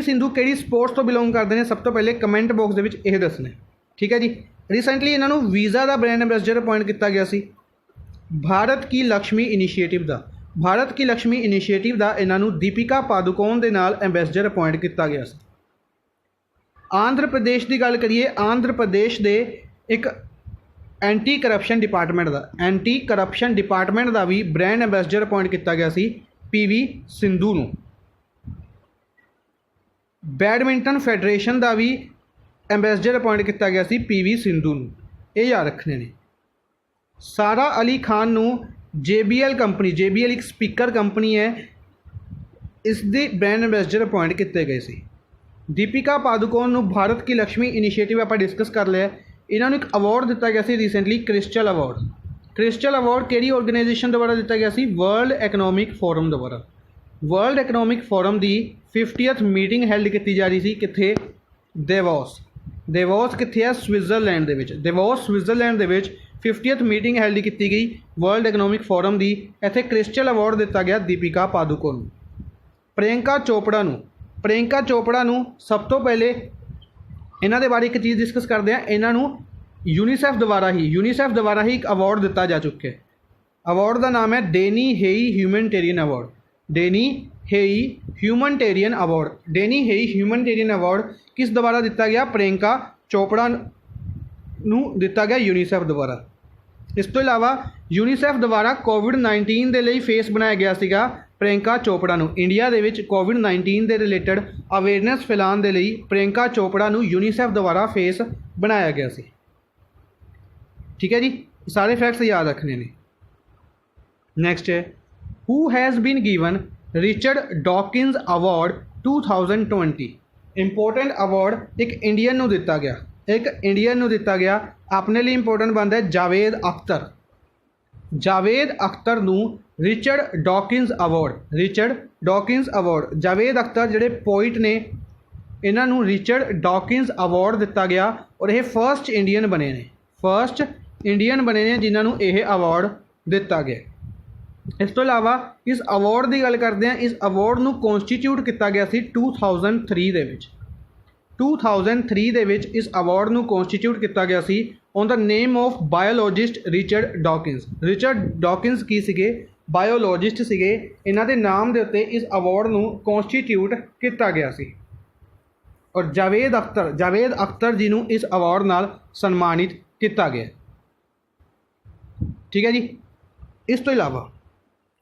[SPEAKER 1] सिंधु किहड़ी स्पोर्ट्स तो बिलोंग करते हैं सब तो पहले कमेंट बॉक्स के यह दसना। ठीक है जी। ਰੀਸੈਂਟਲੀ ਇਹਨਾਂ ਨੂੰ ਵੀਜ਼ਾ ਦਾ ਬ੍ਰਾਂਡ ਐਂਬੈਸਡਰ ਅਪਾਇੰਟ ਕੀਤਾ ਗਿਆ ਸੀ। ਭਾਰਤ ਕੀ ਲక్ష్ਮੀ ਇਨੀਸ਼ੀਏਟਿਵ ਦਾ ਇਹਨਾਂ ਨੂੰ ਦੀਪਿਕਾ ਪਾਦੂਕੋਣ ਦੇ ਨਾਲ ਐਂਬੈਸਡਰ ਅਪਾਇੰਟ ਕੀਤਾ ਗਿਆ ਸੀ। ਆਂਧਰ ਪ੍ਰਦੇਸ਼ ਦੀ ਗੱਲ ਕਰੀਏ, ਆਂਧਰ ਪ੍ਰਦੇਸ਼ ਦੇ ਇੱਕ ਐਂਟੀ ਕਰਪਸ਼ਨ ਡਿਪਾਰਟਮੈਂਟ ਦਾ ਵੀ ਬ੍ਰਾਂਡ ਐਂਬੈਸਡਰ ਅਪਾਇੰਟ ਕੀਤਾ ਗਿਆ ਸੀ PV ਸਿੰਧੂ ਨੂੰ। ਬੈਡਮਿੰਟਨ ਫੈਡਰੇਸ਼ਨ ਦਾ ਵੀ ਐਂਬੈਸਡਰ ਅਪਾਇੰਟ ਕੀਤਾ ਗਿਆ ਸੀ PV ਸਿੰਧੂ ਨੂੰ। ਇਹ ਯਾਦ ਰੱਖਣੇ ਨੇ। ਸਾਰਾ ਅਲੀ ਖਾਨ ਨੂੰ JBL ਇੱਕ ਸਪੀਕਰ ਕੰਪਨੀ ਹੈ, ਇਸ ਦੇ ਬ੍ਰਾਂਡ ਐਂਬੈਸਡਰ ਅਪਾਇੰਟ ਕੀਤੇ ਗਏ ਸੀ। ਦੀਪਿਕਾ ਪਾਦੂਕੋਣ ਨੂੰ ਭਾਰਤ ਕੀ ਲక్ష్ਮੀ ਇਨੀਸ਼ੀਏਟਿਵ ਆਪਾਂ ਡਿਸਕਸ ਕਰ ਲਿਆ। ਇਹਨਾਂ ਨੂੰ ਇੱਕ ਅਵਾਰਡ ਦਿੱਤਾ ਗਿਆ ਸੀ ਰੀਸੈਂਟਲੀ, ਕ੍ਰਿਸਟਲ ਅਵਾਰਡ ਕਿਹੜੀ ਆਰਗੇਨਾਈਜੇਸ਼ਨ ਦੁਆਰਾ ਦਿੱਤਾ ਗਿਆ ਸੀ? ਵਰਲਡ ਇਕਨੋਮਿਕ ਫੋਰਮ ਦੁਆਰਾ। ਵਰਲਡ ਇਕਨੋਮਿਕ ਫੋਰਮ ਦੀ 50th ਮੀਟਿੰਗ ਹੈਲਡ ਕੀਤੀ ਜਾ ਰਹੀ ਸੀ। ਕਿੱਥੇ? ਦੇਵੋਸ ਕਿੱਥੇ ਹੈ? ਸਵਿਟਜ਼ਰਲੈਂਡ ਦੇ ਵਿੱਚ 50th ਮੀਟਿੰਗ ਹੈਲਡ ਕੀਤੀ ਗਈ ਵਰਲਡ ਇਕਨੋਮਿਕ ਫੋਰਮ ਦੀ। ਇੱਥੇ ਕ੍ਰਿਸਟਲ ਅਵਾਰਡ ਦਿੱਤਾ ਗਿਆ ਦੀਪਿਕਾ ਪਾਦੂਕੋਣ ਨੂੰ। ਪ੍ਰਿਯੰਕਾ ਚੋਪੜਾ ਨੂੰ ਸਭ ਤੋਂ ਪਹਿਲੇ ਇਹਨਾਂ ਦੇ ਬਾਰੇ ਇੱਕ ਚੀਜ਼ ਡਿਸਕਸ ਕਰਦੇ ਹਾਂ। ਇਹਨਾਂ ਨੂੰ ਯੂਨੀਸੈਫ ਦੁਆਰਾ ਹੀ ਇੱਕ ਅਵਾਰਡ ਦਿੱਤਾ ਜਾ ਚੁੱਕਿਆ ਹੈ। ਅਵਾਰਡ ਦਾ ਨਾਮ ਹੈ ਡੇਨੀ ਹੇਈ ਹਿਊਮੈਨਿਟੇਰੀਅਨ ਅਵਾਰਡ ਕਿਸ ਦੁਆਰਾ ਦਿੱਤਾ ਗਿਆ? ਪ੍ਰਿਯੰਕਾ ਚੋਪੜਾ ਨੂੰ ਦਿੱਤਾ ਗਿਆ ਯੂਨੀਸੈਫ ਦੁਆਰਾ। ਇਸ ਤੋਂ ਇਲਾਵਾ ਯੂਨੀਸੈਫ ਦੁਆਰਾ COVID-19 ਦੇ ਲਈ ਫੇਸ ਬਣਾਇਆ ਗਿਆ ਸੀਗਾ ਪ੍ਰਿਯੰਕਾ ਚੋਪੜਾ ਨੂੰ। ਇੰਡੀਆ ਦੇ ਵਿੱਚ COVID-19 ਦੇ ਰਿਲੇਟਡ ਅਵੇਅਰਨੈਸ ਫੈਲਾਉਣ ਦੇ ਲਈ ਪ੍ਰਿਯੰਕਾ ਚੋਪੜਾ ਨੂੰ ਯੂਨੀਸੈਫ ਦੁਆਰਾ ਫੇਸ ਬਣਾਇਆ ਗਿਆ ਸੀ। ਠੀਕ ਹੈ ਜੀ, ਸਾਰੇ ਫੈਕਟਸ ਯਾਦ ਰੱਖਣੇ ਨੇ। ਨੈਕਸਟ ਹੈ, who has been given Richard Dawkins award 2020। Important award ਇੱਕ ਇੰਡੀਅਨ ਨੂੰ ਦਿੱਤਾ ਗਿਆ। ਆਪਣੇ ਲਈ ਇੰਪੋਰਟੈਂਟ ਬਣਦਾ ਹੈ ਜਾਵੇਦ ਅਖਤਰ ਨੂੰ Richard Dawkins award. Javed Akhtar ਜਿਹੜੇ ਪੋਇਟ ਨੇ, ਇਹਨਾਂ ਨੂੰ ਰਿਚਰਡ ਡਾਕਿੰਸ ਅਵਾਰਡ ਦਿੱਤਾ ਗਿਆ ਔਰ ਇਹ ਫਸਟ ਇੰਡੀਅਨ ਬਣੇ ਨੇ ਜਿਨ੍ਹਾਂ ਨੂੰ ਇਹ ਅਵਾਰਡ ਦਿੱਤਾ ਗਿਆ। ਇਸ ਤੋਂ ਇਲਾਵਾ ਇਸ ਅਵਾਰਡ ਦੀ ਗੱਲ ਕਰਦੇ ਹਾਂ। ਇਸ ਅਵਾਰਡ ਨੂੰ ਕੌਂਸਟੀਟਿਊਟ ਕੀਤਾ ਗਿਆ ਸੀ 2003 ਦੇ ਵਿੱਚ। 2003 ਦੇ ਵਿੱਚ ਇਸ ਅਵਾਰਡ ਨੂੰ ਕੌਂਸਟੀਟਿਊਟ ਕੀਤਾ ਗਿਆ ਸੀ on the name of biologist Richard Dawkins ਕੀ ਸੀਗੇ? ਬਾਇਓਲੋਜਿਸਟ ਸੀਗੇ। ਇਹਨਾਂ ਦੇ ਨਾਮ ਦੇ ਉੱਤੇ ਇਸ ਅਵਾਰਡ ਨੂੰ ਕੌਂਸਟੀਟਿਊਟ ਕੀਤਾ ਗਿਆ ਸੀ ਔਰ ਜਾਵੇਦ ਅਖਤਰ ਜੀ ਨੂੰ ਇਸ ਅਵਾਰਡ ਨਾਲ ਸਨਮਾਨਿਤ ਕੀਤਾ ਗਿਆ। ਠੀਕ ਹੈ ਜੀ। ਇਸ ਤੋਂ ਇਲਾਵਾ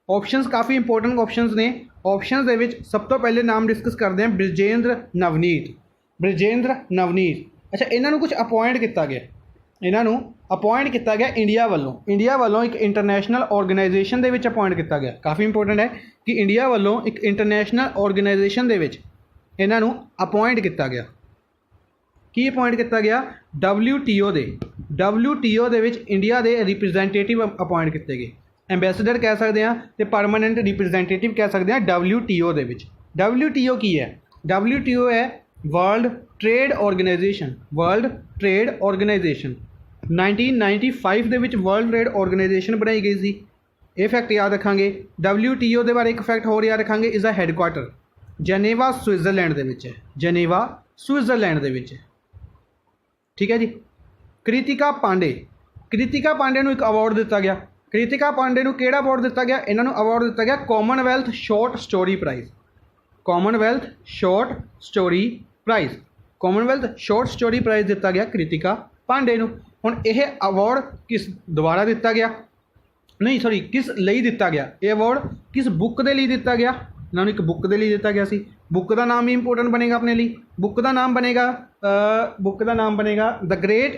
[SPEAKER 1] ਆਪਸ਼ਨਸ ਕਾਫੀ ਇੰਪੋਰਟੈਂਟ ਆਪਸ਼ਨਸ ਨੇ। ਆਪਸ਼ਨਸ ਦੇ ਵਿੱਚ ਸਭ ਤੋਂ ਪਹਿਲੇ ਨਾਮ ਡਿਸਕਸ ਕਰਦੇ ਹਾਂ ਬ੍ਰਿਜੇਂਦਰ ਨਵਨੀਤ। ਅੱਛਾ, ਇਹਨਾਂ ਨੂੰ ਕੁਝ ਅਪਾਇੰਟ ਕੀਤਾ ਗਿਆ। ਇੰਡੀਆ ਵੱਲੋਂ ਇੱਕ ਇੰਟਰਨੈਸ਼ਨਲ ਆਰਗੇਨਾਈਜੇਸ਼ਨ ਦੇ ਵਿੱਚ ਅਪਾਇੰਟ ਕੀਤਾ ਗਿਆ। ਕਾਫੀ ਇੰਪੋਰਟੈਂਟ ਹੈ ਕਿ ਇੰਡੀਆ ਵੱਲੋਂ ਇੱਕ ਇੰਟਰਨੈਸ਼ਨਲ ਆਰਗੇਨਾਈਜੇਸ਼ਨ ਦੇ ਵਿੱਚ ਇਹਨਾਂ ਨੂੰ ਅਪਾਇੰਟ ਕੀਤਾ ਗਿਆ। ਕੀ ਅਪਾਇੰਟ ਕੀਤਾ ਗਿਆ? WTO ਦੇ ਵਿੱਚ ਇੰਡੀਆ ਦੇ ਰਿਪਰੈਜ਼ੈਂਟੇਟਿਵ ਅਪਾਇੰਟ ਕੀਤੇ ਗਏ। ਐਂਬੈਸਡਰ ਕਹਿ ਸਕਦੇ ਹਾਂ ਤੇ ਪਰਮਾਨੈਂਟ ਰਿਪਰੈਜ਼ੈਂਟੇਟਿਵ ਕਹਿ ਸਕਦੇ ਹਾਂ WTO ਦੇ ਵਿੱਚ। WTO ਕੀ ਹੈ? WTO ਹੈ ਵਰਲਡ ਟ੍ਰੇਡ ਆਰਗੇਨਾਈਜੇਸ਼ਨ। 1995 ਦੇ ਵਿੱਚ ਵਰਲਡ ਟ੍ਰੇਡ ਆਰਗੇਨਾਈਜੇਸ਼ਨ ਬਣਾਈ ਗਈ ਸੀ। ਇਹ ਫੈਕਟ ਯਾਦ ਰੱਖਾਂਗੇ। WTO ਦੇ ਬਾਰੇ ਇੱਕ ਫੈਕਟ ਹੋਰ ਯਾਦ ਰੱਖਾਂਗੇ। ਇਸ ਦਾ ਹੈੱਡਕੁਆਟਰ ਜਨੇਵਾ ਸਵਿਟਜ਼ਰਲੈਂਡ ਦੇ ਵਿੱਚ ਹੈ। ਠੀਕ ਹੈ ਜੀ। ਕ੍ਰਿਤਿਕਾ ਪਾਂਡੇ ਨੂੰ ਇੱਕ ਅਵਾਰਡ ਦਿੱਤਾ ਗਿਆ। ਕ੍ਰਿਤਿਕਾ ਪਾਂਡੇ ਨੂੰ ਕਿਹੜਾ ਅਵਾਰਡ ਦਿੱਤਾ ਗਿਆ? ਇਹਨਾਂ ਨੂੰ ਅਵਾਰਡ ਦਿੱਤਾ ਗਿਆ ਕਾਮਨਵੈਲਥ ਸ਼ਾਰਟ ਸਟੋਰੀ ਪ੍ਰਾਈਜ਼ ਦਿੱਤਾ ਗਿਆ ਕ੍ਰਿਤਿਕਾ ਪਾਂਡੇ ਨੂੰ। ਹੁਣ ਇਹ ਅਵਾਰਡ ਕਿਸ ਦੁਆਰਾ ਦਿੱਤਾ ਗਿਆ? ਕਿਸ ਲਈ ਦਿੱਤਾ ਗਿਆ? ਇਹ ਅਵਾਰਡ ਕਿਸ ਬੁੱਕ ਦੇ ਲਈ ਦਿੱਤਾ ਗਿਆ? ਇਹਨਾਂ ਨੂੰ ਇੱਕ ਬੁੱਕ ਦੇ ਲਈ ਦਿੱਤਾ ਗਿਆ ਸੀ। ਬੁੱਕ ਦਾ ਨਾਮ ਵੀ ਇੰਪੋਰਟੈਂਟ ਬਣੇਗਾ ਆਪਣੇ ਲਈ। ਬੁੱਕ ਦਾ ਨਾਮ ਬਣੇਗਾ ਦ great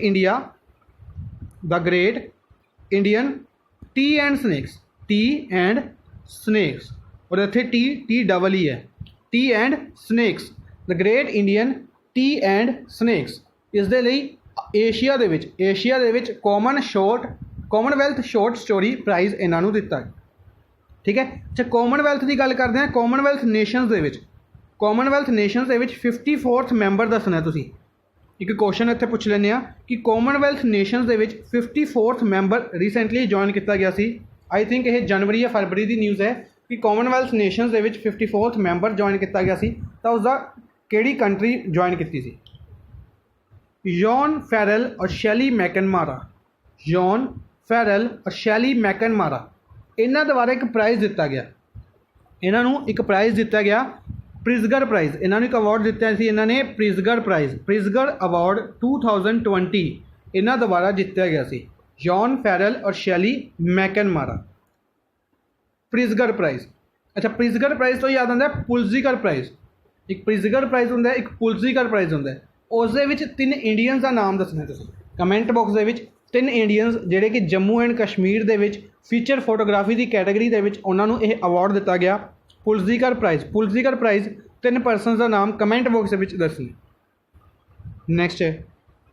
[SPEAKER 1] Indian T and snakes ਔਰ ਇੱਥੇ ਟੀ ਡਬਲ ਹੀ ਹੈ, T and snakes. The great Indian T and snakes. ਇਸ ਦੇ ਲਈ ਏਸ਼ੀਆ ਦੇ ਵਿੱਚ ਕਾਮਨਵੈਲਥ ਸ਼ਾਰਟ ਸਟੋਰੀ ਪ੍ਰਾਈਜ਼ ਇਹਨਾਂ ਨੂੰ ਦਿੱਤਾ। ਠੀਕ ਹੈ। ਅੱਛਾ, ਕਾਮਨਵੈਲਥ ਦੀ ਗੱਲ ਕਰਦੇ ਹਾਂ। ਕਾਮਨਵੈਲਥ ਨੇਸ਼ਨਸ ਦੇ ਵਿੱਚ 54th ਮੈਂਬਰ ਦੱਸਣਾ। ਤੁਸੀਂ ਇੱਕ ਕੁਐਸਚਨ ਇੱਥੇ ਪੁੱਛ ਲੈਂਦੇ ਆ ਕਿ ਕਾਮਨਵੈਲਥ ਨੇਸ਼ਨਸ ਦੇ ਵਿੱਚ 54th ਮੈਂਬਰ ਰੀਸੈਂਟਲੀ ਜੁਆਇਨ ਕੀਤਾ ਗਿਆ ਸੀ। ਆਈ ਥਿੰਕ ਇਹ ਜਨਵਰੀ ਜਾਂ ਫਰਵਰੀ ਦੀ ਨਿਊਜ਼ ਹੈ ਕਿ ਕਾਮਨਵੈਲਥ ਨੇਸ਼ਨਸ ਦੇ ਵਿੱਚ 54th ਮੈਂਬਰ ਜੁਆਇਨ ਕੀਤਾ ਗਿਆ ਸੀ। ਤਾਂ ਉਸਦਾ ਕਿਹੜੀ ਕੰਟਰੀ ਜੁਆਇਨ ਕੀਤੀ ਸੀ? जॉन फैरल और शैली मैकनमारा, जॉन फैरल और शैली मैकनमारा, इन्हां द्वारा एक प्राइज़ दिता गया, इन्हां नूं एक प्राइज़ दिता गया, प्रिज़गर प्राइज़, इन्हां नूं एक अवार्ड दिता सी इन्हां ने प्रिज़गर प्राइज़, प्रिज़गर अवार्ड 2020 इन्हां द्वारा जितया गया सी, जॉन फैरल और शैली मैकनमारा। प्रिज़गर प्राइज़, अच्छा प्रिज़गर प्राइज़ तो याद आंदा पुलिज़िकर प्राइज़, एक प्रिज़गर प्राइज़ हुंदा है, एक पुलिज़िकर प्राइज़ हुंदा है। उस दे विच 3 इंडियंस का नाम दसना तुसीं कमेंट बॉक्स दे विच 3 इंडियंस जिहड़े कि Jammu and Kashmir they which feature photography की कैटेगरी दे विच उन्हां नूं इह अवार्ड दिता गया पुलिज़िकर प्राइज़। पुलिज़िकर प्राइज़ 3 परसनस का नाम कमेंट बॉक्स दे विच दसी। नैक्सट है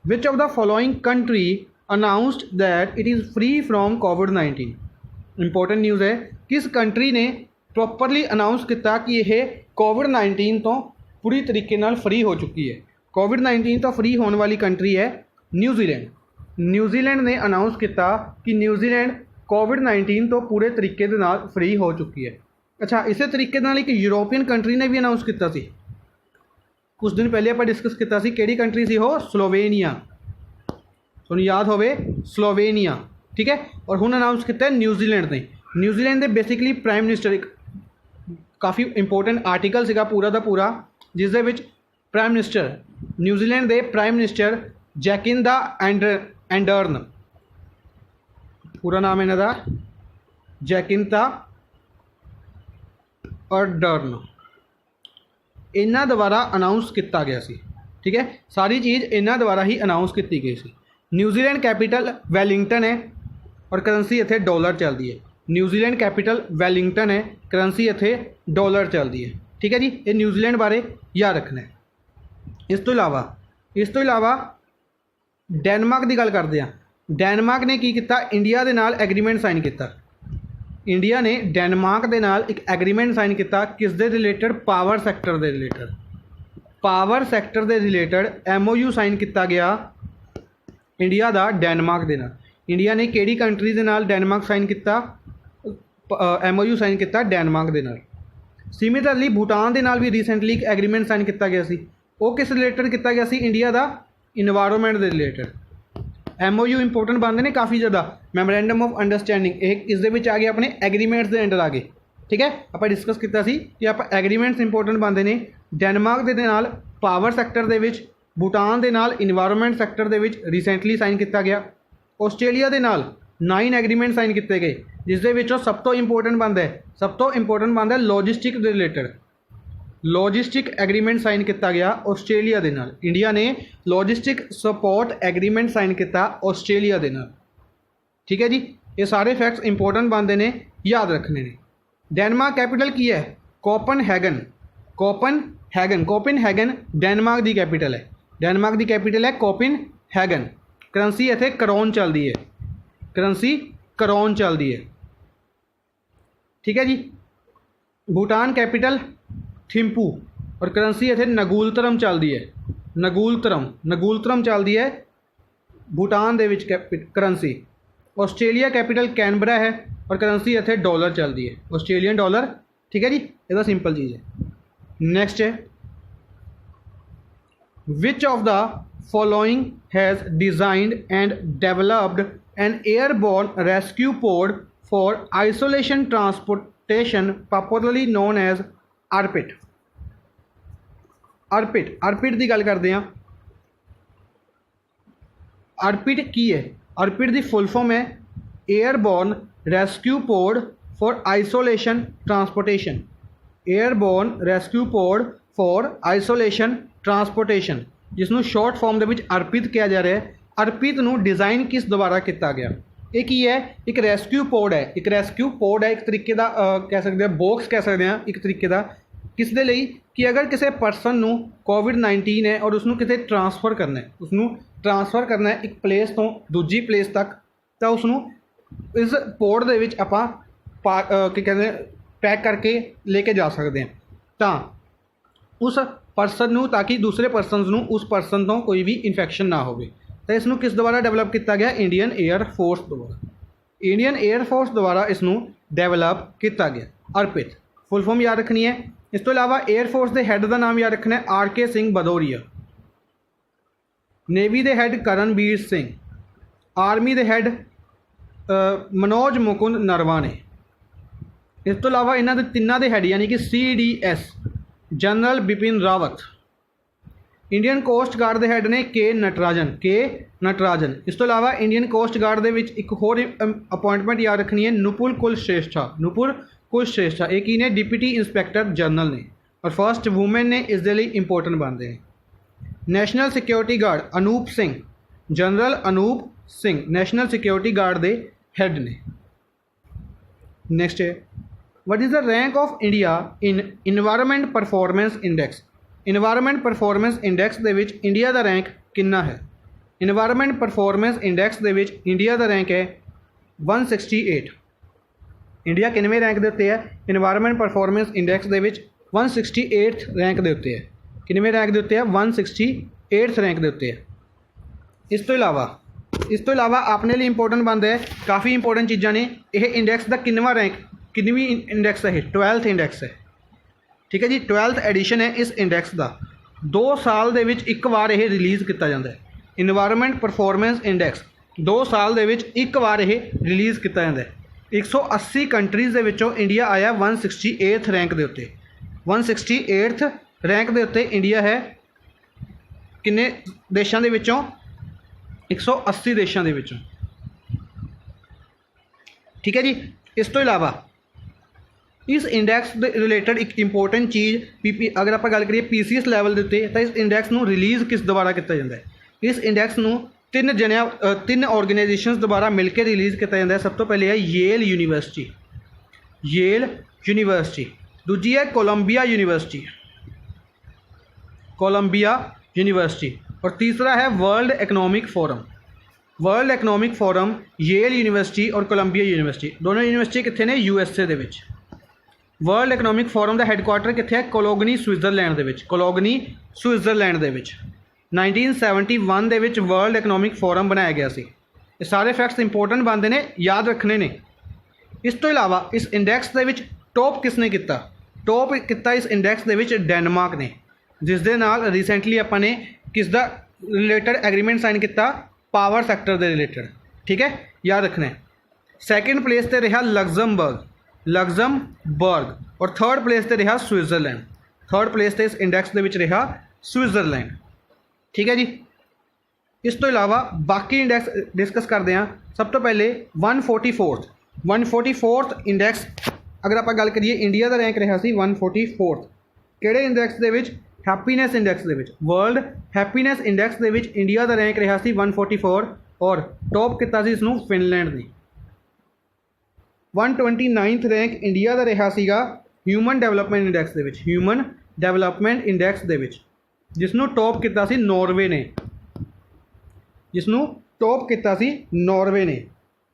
[SPEAKER 1] which of the following country announced that it is free from covid. Important news है, किस कंट्री ने प्रॉपरली अनाउंस किया कि यह कोविड-19 तो पूरी तरीके नाल फ्री हो चुकी है। कोविड-19 तो फ्री होने वाली कंट्री है न्यूजीलैंड। न्यूजीलैंड ने अनाउंस किया कि न्यूजीलैंड कोविड-19 तो पूरे तरीके दे नाल फ्री हो चुकी है। अच्छा इस तरीके नाल एक यूरोपियन कंट्री ने भी अनाउंस किया सी, कुछ दिन पहले आप डिस्कस किया सी, किहड़ी कंट्री सी हो, स्लोवेनिया, तुहानूं याद होवे स्लोवेनिया, ठीक है। और हुण अनाउंस किया न्यूजीलैंड ने। न्यूजीलैंड के बेसिकली प्राइम मिनिस्टर एक काफ़ी इंपोर्टेंट आर्टिकल सीगा पूरा का पूरा, जिस दे विच प्राइम मिनिस्टर न्यूजीलैंड के प्राइम मिनिस्टर जैकिंदा एंडर्न, पूरा नाम इन्हां दा जैकिंदा अर्डर्न, इन्हां द्वारा अनाउंस किया गया सी, ठीक है। सारी चीज़ इन्हां द्वारा ही अनाउंस की गई सी। न्यूजीलैंड कैपिटल वैलिंगटन है और करेंसी इत्थे डॉलर चलती है। न्यूजीलैंड कैपिटल वैलिंगटन है, करेंसी इत्थे डॉलर चलती है, ठीक है जी। ये न्यूजीलैंड बारे याद रखना है। इस तो इलावा डेनमार्क की गल करते हैं। डेनमार्क ने की किया, इंडिया के नाल एग्रीमेंट साइन किया। इंडिया ने डेनमार्क के नाल एक एग्रीमेंट साइन किया, किस दे रिलेटेड, पावर सैक्टर के रिलेटेड, पावर सैक्टर के रिलेटेड MOU साइन किया गया इंडिया का डेनमार्क के नाल। इंडिया ने किहड़ी कंट्री के नाल डेनमार्क साइन किया, MOU साइन किया डेनमार्क के नाल। सिमिलरली भूटान के नाल भी रीसेंटली एक एग्रीमेंट साइन किया गया सी, वो किस रिलेटेड किया गया सी, इंडिया का इन्वायरमेंट के रिलेटेड। MOU इंपोर्टेंट बनते हैं काफ़ी ज़्यादा, मैमोरेंडम ऑफ अंडरस्टैंडिंग एक इस दे विच आ गए, अपने एग्रीमेंट्स के अंडर आ गए, ठीक है। आप डिस्कस किया सी कि आप एग्रीमेंट्स इंपोर्टेंट बनते हैं। डेनमार्क के नाल पावर सैक्टर के विच, भूटान के नाल इन्वायरमेंट सैक्टर के विच रीसेंटली साइन किया गया। आस्ट्रेलिया के नाल 9 एग्रीमेंट साइन किए गए, जिस दे विचों सब तो इंपोर्टेंट बनता है, सब तो इंपोर्टेंट बनता है लॉजिस्टिक के रिलेटेड, लॉजिस्टिक एग्रीमेंट साइन किया गया आस्ट्रेलिया के नाल। इंडिया ने लॉजिस्टिक सपोर्ट एग्रीमेंट साइन किया आस्ट्रेलिया के नाल, ठीक है जी। ये सारे फैक्ट्स इंपोर्टेंट बनते हैं, याद रखने ने। डेनमार्क कैपिटल की है, कोपनहैगन, कोपनहैगन, कोपनहैगन डेनमार्क की कैपिटल है, डेनमार्क की कैपिटल है कोपनहैगन। करेंसी इत्थे करोन चलती है, करेंसी करोन चलती है, ठीक है जी। भूटान कैपिटल थिम्पू और करेंसी इत्थे नगुलतरम चलती है, नगुलतरम चलती है भूटान दे विच करेंसी। आस्ट्रेलिया कैपिटल कैनबरा है और करेंसी इत्थे डॉलर चलती है, आस्ट्रेलियन डॉलर, ठीक है जी। ये सिंपल चीज़ है। नैक्सट है which of the following has designed and developed an airborne rescue pod for isolation transportation popularly known as ARPIT। ARPIT की गल करते हैं। ARPIT की है, ARPIT की फुल फॉर्म है airborne rescue pod for isolation transportation, airborne rescue pod for isolation transportation, जिसनों short form के ARPIT कहा जा रहा है। ARPIT को डिज़ाइन किस द्वारा किया गया, एक ही है, एक रेस्क्यू पोड है, एक रेस्क्यू पोड है, एक तरीके का कह सकते हैं बॉक्स कह सकते हैं एक तरीके का, किस दे लई कि अगर किसी परसन नूं कोविड-19 है और उसनों किते ट्रांसफर करना है, उसनों ट्रांसफर करना है एक प्लेस तो दूजी प्लेस तक, तो उसनों इस पोड दे विच आपां की कहते हैं पैक करके लेके जा सकते हैं, तो उस परसन नूं, ताकि दूसरे परसनस नूं उस परसन तो कोई भी इन्फेक्शन ना हो। तो इसनों किस द्वारा डेवलप किया गया, इंडियन एयर फोर्स द्वारा, इंडियन एयर फोर्स द्वारा इसनों डेवलप किया गया। ARPIT फुल फॉर्म याद रखनी है। इस तो इलावा एयर फोर्स के हैड का नाम याद रखना है RK Singh Bhadauria. Navy they had Karanbir Singh, army they had Manoj Mukund Naravane. इस तो इलावा इन्हां दे तिन्नां दे हैड यानी कि CDS general Bipin Rawat. Indian coast guard दे हैड ने के नटराजन। इस तो इलावा इंडियन कोस्ट गार्ड दे विच एक होर अपॉइंटमेंट याद रखनी है, नुपुर कुलश्रेष्ठा। एक ही ने डिप्टी इंस्पैक्टर जनरल ने, और फर्स्ट वूमेन ने इस दे लिए इंपोर्टेंट बनते हैं। National security guard Anup Singh, general Anup Singh national security guard दे हैड ने। नेक्स्ट है, what is the rank of India in environment performance index. Environment performance index दे विच इंडिया दा रैंक कितना है। इन्वायरमेंट परफॉर्मेंस इंडेक्स दे विच इंडिया दा रैंक है 168। इंडिया किनवें रैंक दे उत्ते है इन्वायरमेंट परफॉर्मेंस इंडेक्स दे विच 168 रैंक दे उत्ते है। किनवें रैंक दे उत्ते है 168 रैंक दे उत्ते है। इस तो इलावा अपने लिए इंपोर्टेंट बनता है, काफ़ी इंपोर्टेंट चीज़ां ने। यह इंडेक्स का किनवीं इंडेक्स है, 12th इंडेक्स है। ठीक है जी, 12th एडिशन है इस इंडेक्स का। 2 साल दे विच एक बार यह रिलीज़ किया जाता है। इन्वायरमेंट परफॉर्मेंस इंडेक्स 2 साल दे विच एक बार यह रिलीज़ किया जाता है। 180 कंट्रीज़ दे विचों इंडिया आया 168th रैंक दे उत्ते। 168th रैंक दे उत्ते इंडिया है किन्ने देशों के विचों, 180 देशों के विचों। ठीक है जी, इस तो इलावा इस इंडेक्स दे रिलेटेड एक इंपोर्टेंट चीज़ अगर आप गल करिए PCS लैवल के उत्ते, तो इस इंडेक्स नूं रिलीज़ किस द्वारा किया जाता है। इस इंडेक्स नूं 3 ऑर्गेनाइजेशंस द्वारा मिलकर रिलीज़ किया जाता है। सब तो पहले है येल यूनीवर्सिटी, दूजी है कोलंबिया यूनीवर्सिटी, और तीसरा है world economic forum. Yale university और कोलंबिया यूनीवर्सिटी, दोनों यूनीवर्सिटी कितने ने USA दे विच। वर्ल्ड इकनॉमिक फोरम का हैडकुआटर कितने है कोलोगनी स्विट्जरलैंड दे विच। 1971 दे विच वर्ल्ड इकनॉमिक फोरम बनाया गया सी। ये सारे फैक्ट्स इंपोर्टेंट बनते हैं, याद रखने ने। इस तो इलावा इस इंडेक्स दे विच टॉप किसने किया? टॉप किया इस इंडेक्स दे विच डेनमार्क ने, जिस दे नाल रिसेंटली अपने किसका रिलेटेड एग्रीमेंट साइन किया, पावर सैक्टर के रिलेटेड। ठीक है, याद रखना है। सैकेंड प्लेस पर रहा लग्जमबर्ग और थर्ड प्लेस पर रहा स्विट्जरलैंड। थर्ड प्लेस पर इस इंडेक्स के विच रहा स्विट्जरलैंड। ठीक है जी, इस तो इलावा बाकी इंडेक्स डिस्कस करते हैं। सब तो पहले 144th इंडेक्स अगर आप गल करिए इंडिया का रैंक रहा सी 144th। किहड़े इंडेक्स दे विच? हैप्पीनैस इंडेक्स दे विच। वर्ल्ड हैप्पीनैस इंडेक्स दे विच इंडिया का रैंक रहा सी 144 और टॉप किया सी इसनूं फिनलैंड ने। 129th रैंक इंडिया का रहा सीगा ह्यूमन डेवलपमेंट इंडेक्स दे विच। ह्यूमन डेवलपमेंट इंडेक्स दे विच जिसनों टॉप किया सी नॉर्वे ने।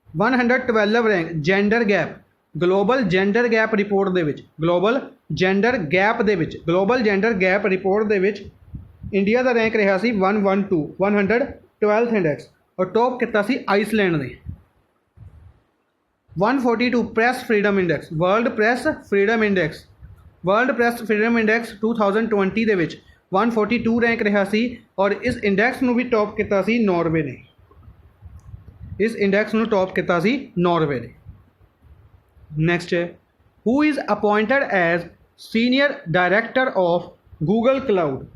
[SPEAKER 1] 112 rank gender gap global gender gap report दे विच। ग्लोबल जेंडर गैप रिपोर्ट दे विच इंडिया का रैंक रहा सी 112th इंडेक्स और टॉप किया सी आइसलैंड ने। 142 press freedom index world press freedom index 2020 दे विच 142 रैंक रहा सी और इस इंडेक्स नूं भी टॉप किया सी नॉर्वे ने। नैक्सट है, who is appointed as senior director of Google cloud.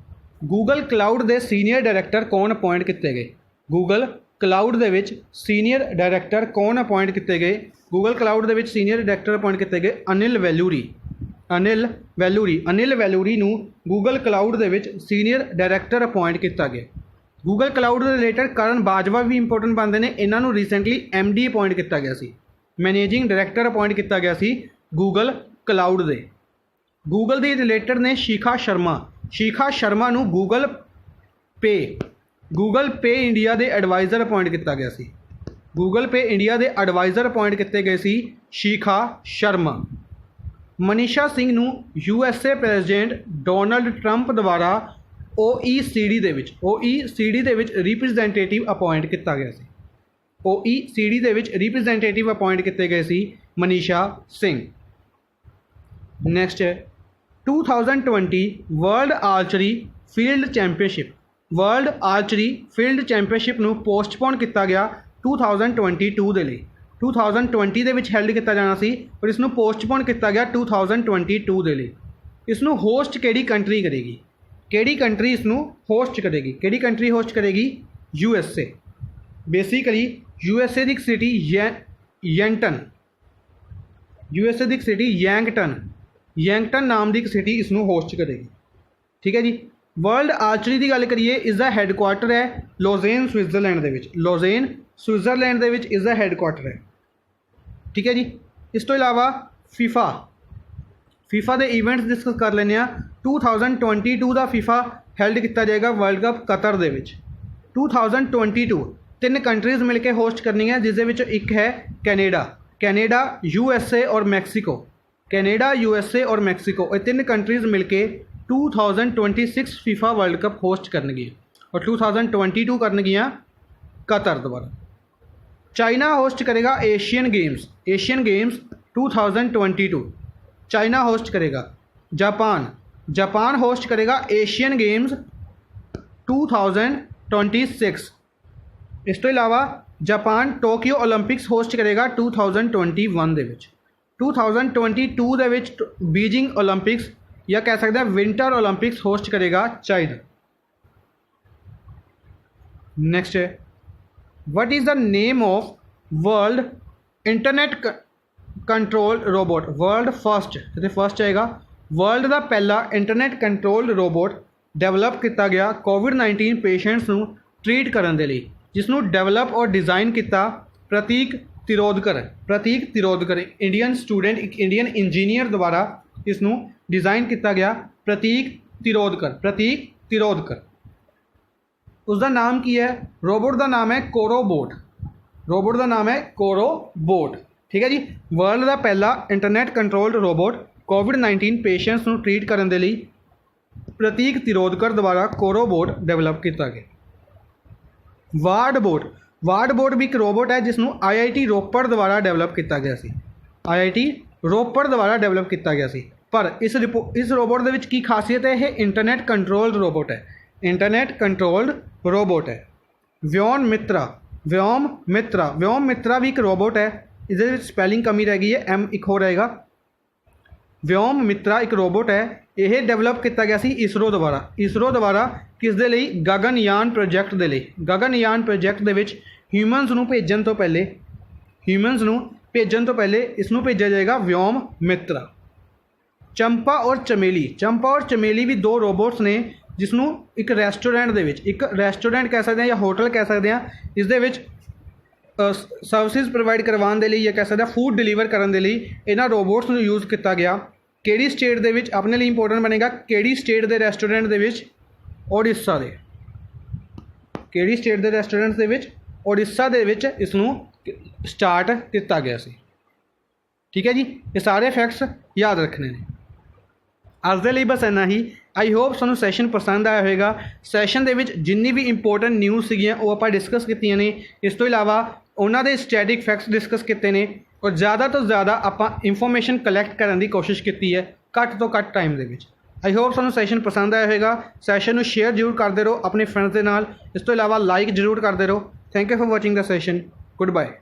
[SPEAKER 1] Google cloud के सीनियर डायरैक्टर कौन अपॉइंट किए गए? गूगल क्लाउड दे विच सीनियर डायरैक्टर कौन अपॉइंट किए गए? गूगल क्लाउड दे विच सीनियर डायरैक्टर अपॉइंट किए गए अनिल वैल्यूरी नूं गूगल क्लाउड दे विच सीनियर डायरैक्टर अपॉइंट किया गया। गूगल क्लाउड के रिलेटेड करण बाजवा भी इंपोर्टेंट बनते हैं। इन्हों रिसेंटली MD अपॉइंट किया गया सी, मैनेजिंग डायरैक्टर अपॉइंट किया गया सी गूगल क्लाउड दे। गूगल के रिलेटेड ने शिखा शर्मा नूं गूगल पे इंडिया के एडवाइज़र अपॉइंट किया गया सी। गूगल पे इंडिया के एडवाइज़र अपॉइंट किए गए सी शिखा शर्मा। मनीषा सिंह नूं USA प्रेजिडेंट डोनाल्ड ट्रंप द्वारा OECD दे विच रिप्रजेंटेटिव अपॉइंट किया गया सी। OECD दे विच रिप्रजेंटेटिव अपॉइंट किए गए सी मनीषा सिंह। नैक्सट है 2020 world archery field championship world archery field championship ਨੂੰ ਪੋਸਟਪੋਨ ਕੀਤਾ ਗਿਆ 2022 ਦੇ ਲਈ। 2020 ਦੇ ਵਿੱਚ ਹੈਲਡ ਕੀਤਾ ਜਾਣਾ ਸੀ ਪਰ ਇਸ ਨੂੰ ਪੋਸਟਪੋਨ ਕੀਤਾ ਗਿਆ 2022 ਦੇ ਲਈ। ਇਸ ਨੂੰ ਹੋਸਟ ਕਿਹੜੀ ਕੰਟਰੀ ਕਰੇਗੀ? ਕਿਹੜੀ ਕੰਟਰੀ ਇਸ ਨੂੰ ਹੋਸਟ ਕਰੇਗੀ? ਕਿਹੜੀ ਕੰਟਰੀ ਹੋਸਟ ਕਰੇਗੀ? USA। ਬੇਸਿਕਲੀ USA ਦੀ ਇੱਕ ਸਿਟੀ ਯੈਂਗਟਨ, USA ਦੀ ਇੱਕ ਸਿਟੀ ਯੈਂਗਟਨ ਨਾਮ ਦੀ ਇੱਕ ਸਿਟੀ ਇਸ ਨੂੰ ਹੋਸਟ ਕਰੇਗੀ। ਠੀਕ ਹੈ ਜੀ। ਵਰਲਡ ਆਰਚਰੀ ਦੀ ਗੱਲ ਕਰੀਏ, ਇਸ ਦਾ ਹੈੱਡਕੁਆਟਰ ਹੈ ਲੋਜ਼ੇਨ ਸਵਿਟਜ਼ਰਲੈਂਡ ਦੇ ਵਿੱਚ। ਲੋਜ਼ੇਨ ਸਵਿਟਜ਼ਰਲੈਂਡ ਦੇ ਵਿੱਚ ਇਸ ਦਾ ਹੈੱਡਕੁਆਟਰ ਹੈ। ਠੀਕ ਹੈ ਜੀ। ਇਸ ਤੋਂ ਇਲਾਵਾ ਫੀਫਾ ਦੇ ਇਵੈਂਟਸ ਡਿਸਕਸ ਕਰ ਲੈਂਦੇ ਹਾਂ। 2022 ਦਾ ਫੀਫਾ ਹੈਲਡ ਕੀਤਾ ਜਾਏਗਾ ਵਰਲਡ ਕੱਪ ਕਤਰ ਦੇ ਵਿੱਚ। 2022 3 ਕੰਟਰੀਜ਼ ਮਿਲ ਕੇ ਹੋਸਟ ਕਰਨੀਆਂ, ਜਿਸ ਦੇ ਵਿੱਚੋਂ ਇੱਕ ਹੈ ਕੈਨੇਡਾ, USA ਔਰ ਮੈਕਸੀਕੋ। ਕੈਨੇਡਾ, USA ਔਰ ਮੈਕਸੀਕੋ, ਇਹ 3 ਕੰਟਰੀਜ਼ ਮਿਲ ਕੇ 2026 ਫੀਫਾ ਵਰਲਡ ਕੱਪ ਹੋਸਟ ਕਰਨਗੀਆਂ ਔਰ 2022 ਕਰਨਗੀਆਂ ਕਤਰ ਦੁਆਰਾ। ਚਾਈਨਾ ਹੋਸਟ ਕਰੇਗਾ ਏਸ਼ੀਅਨ ਗੇम्स 2022 ਚਾਈਨਾ ਹੋਸਟ ਕਰੇਗਾ। जापान होस्ट करेगा एशियन गेम्स 2026। इस तो इलावा जापान टोक्यो ओलंपिक्स होस्ट करेगा 2021 ਦੇ ਵਿੱਚ। 2022 ਦੇ ਵਿੱਚ बीजिंग ओलंपिक्स या कह सकते हैं विंटर ओलंपिक्स होस्ट करेगा चाइना। नेक्स्ट है, what is the name of world internet control robot? World first आएगा। वर्ल्ड का पहला इंटरनेट कंट्रोल रोबोट डेवलप किया गया कोविड-19 पेशेंट्स ਨੂੰ ट्रीट करने के लिए, जिसनों डेवलप और डिज़ाइन किया प्रतीक तिरोधकर इंडियन स्टूडेंट, एक इंडियन इंजीनियर द्वारा इसनों डिज़ाइन किया गया। प्रतीक तिरोधकर उसका नाम की है? रोबोट का नाम है कोरोबोट। ठीक है जी। वर्ल्ड का पहला इंटरनेट कंट्रोल्ड रोबोट कोविड-19 पेशेंट्स ਨੂੰ ट्रीट करने के लिए प्रतीक तिरोधकर द्वारा कोरोबोट डेवलप किया गया। वार्डबोट भी एक रोबोट है जिसनों IIT रोपड़ द्वारा डेवलप किया गया सी। IIT रोपड़ द्वारा डेवलप किया गया सी। पर इस रोबोट के की खासियत है? यह इंटरनेट कंट्रोल्ड रोबोट है। व्योम मित्रा भी एक रोबोट है। इसके स्पैलिंग कमी रह गई है, M एक हो रहेगा। व्योम मित्रा एक रोबोट है, यह डेवलप किया गया सी इसरो द्वारा किस दे लई? गगनयान प्रोजैक्ट दे लई। गगनयान प्रोजैक्ट दे विच ह्यूमनस नूं भेजण तो पहले इसनूं भेजा जाएगा व्योम मित्रा। चंपा और चमेली भी 2 रोबोट्स ने जिसनों एक रेस्टोरेंट कह सकते हैं या होटल कह सकते हैं, इस दे विच सर्विसेज प्रोवाइड करवाने के लिए या कह सकते हैं फूड डिलीवर करने के लिए इन्हां रोबोट्स को यूज़ किया गया। किहड़ी स्टेट दे विच अपने लिए इंपोर्टेंट बनेगा? किहड़ी स्टेट के रेस्टोरेंट दे विच? ओडिशा दे। किहड़ी स्टेट के रेस्टोरेंट दे विच? ओडिशा दे विच इसनूं स्टार्ट किया गया सी। ठीक है जी। ये सारे फैक्ट्स याद रखने ने। अज दे लई बस इन्ना ही। आई होप तुहानूं सैशन पसंद आया होगा। सैशन दे विच जिन्नी भी इंपोर्टेंट न्यूज़ सीगियां वो आपां डिस्कस कीतियां ने। इस तो इलावा उन्हां दे स्टैटिक फैक्ट्स डिस्कस किए ने और ज़्यादा तो ज़्यादा आपां इंफॉर्मेशन कलैक्ट करने की कोशिश की है घट तो घट time they which. I hope तुहानूं सैशन पसंद आया होगा। सैशन नूं शेयर जरूर करते रहो अपने फ्रेंड्स के नाल। इस तो इलावा लाइक जरूर करते रहो। Thank you for watching the session. Good bye.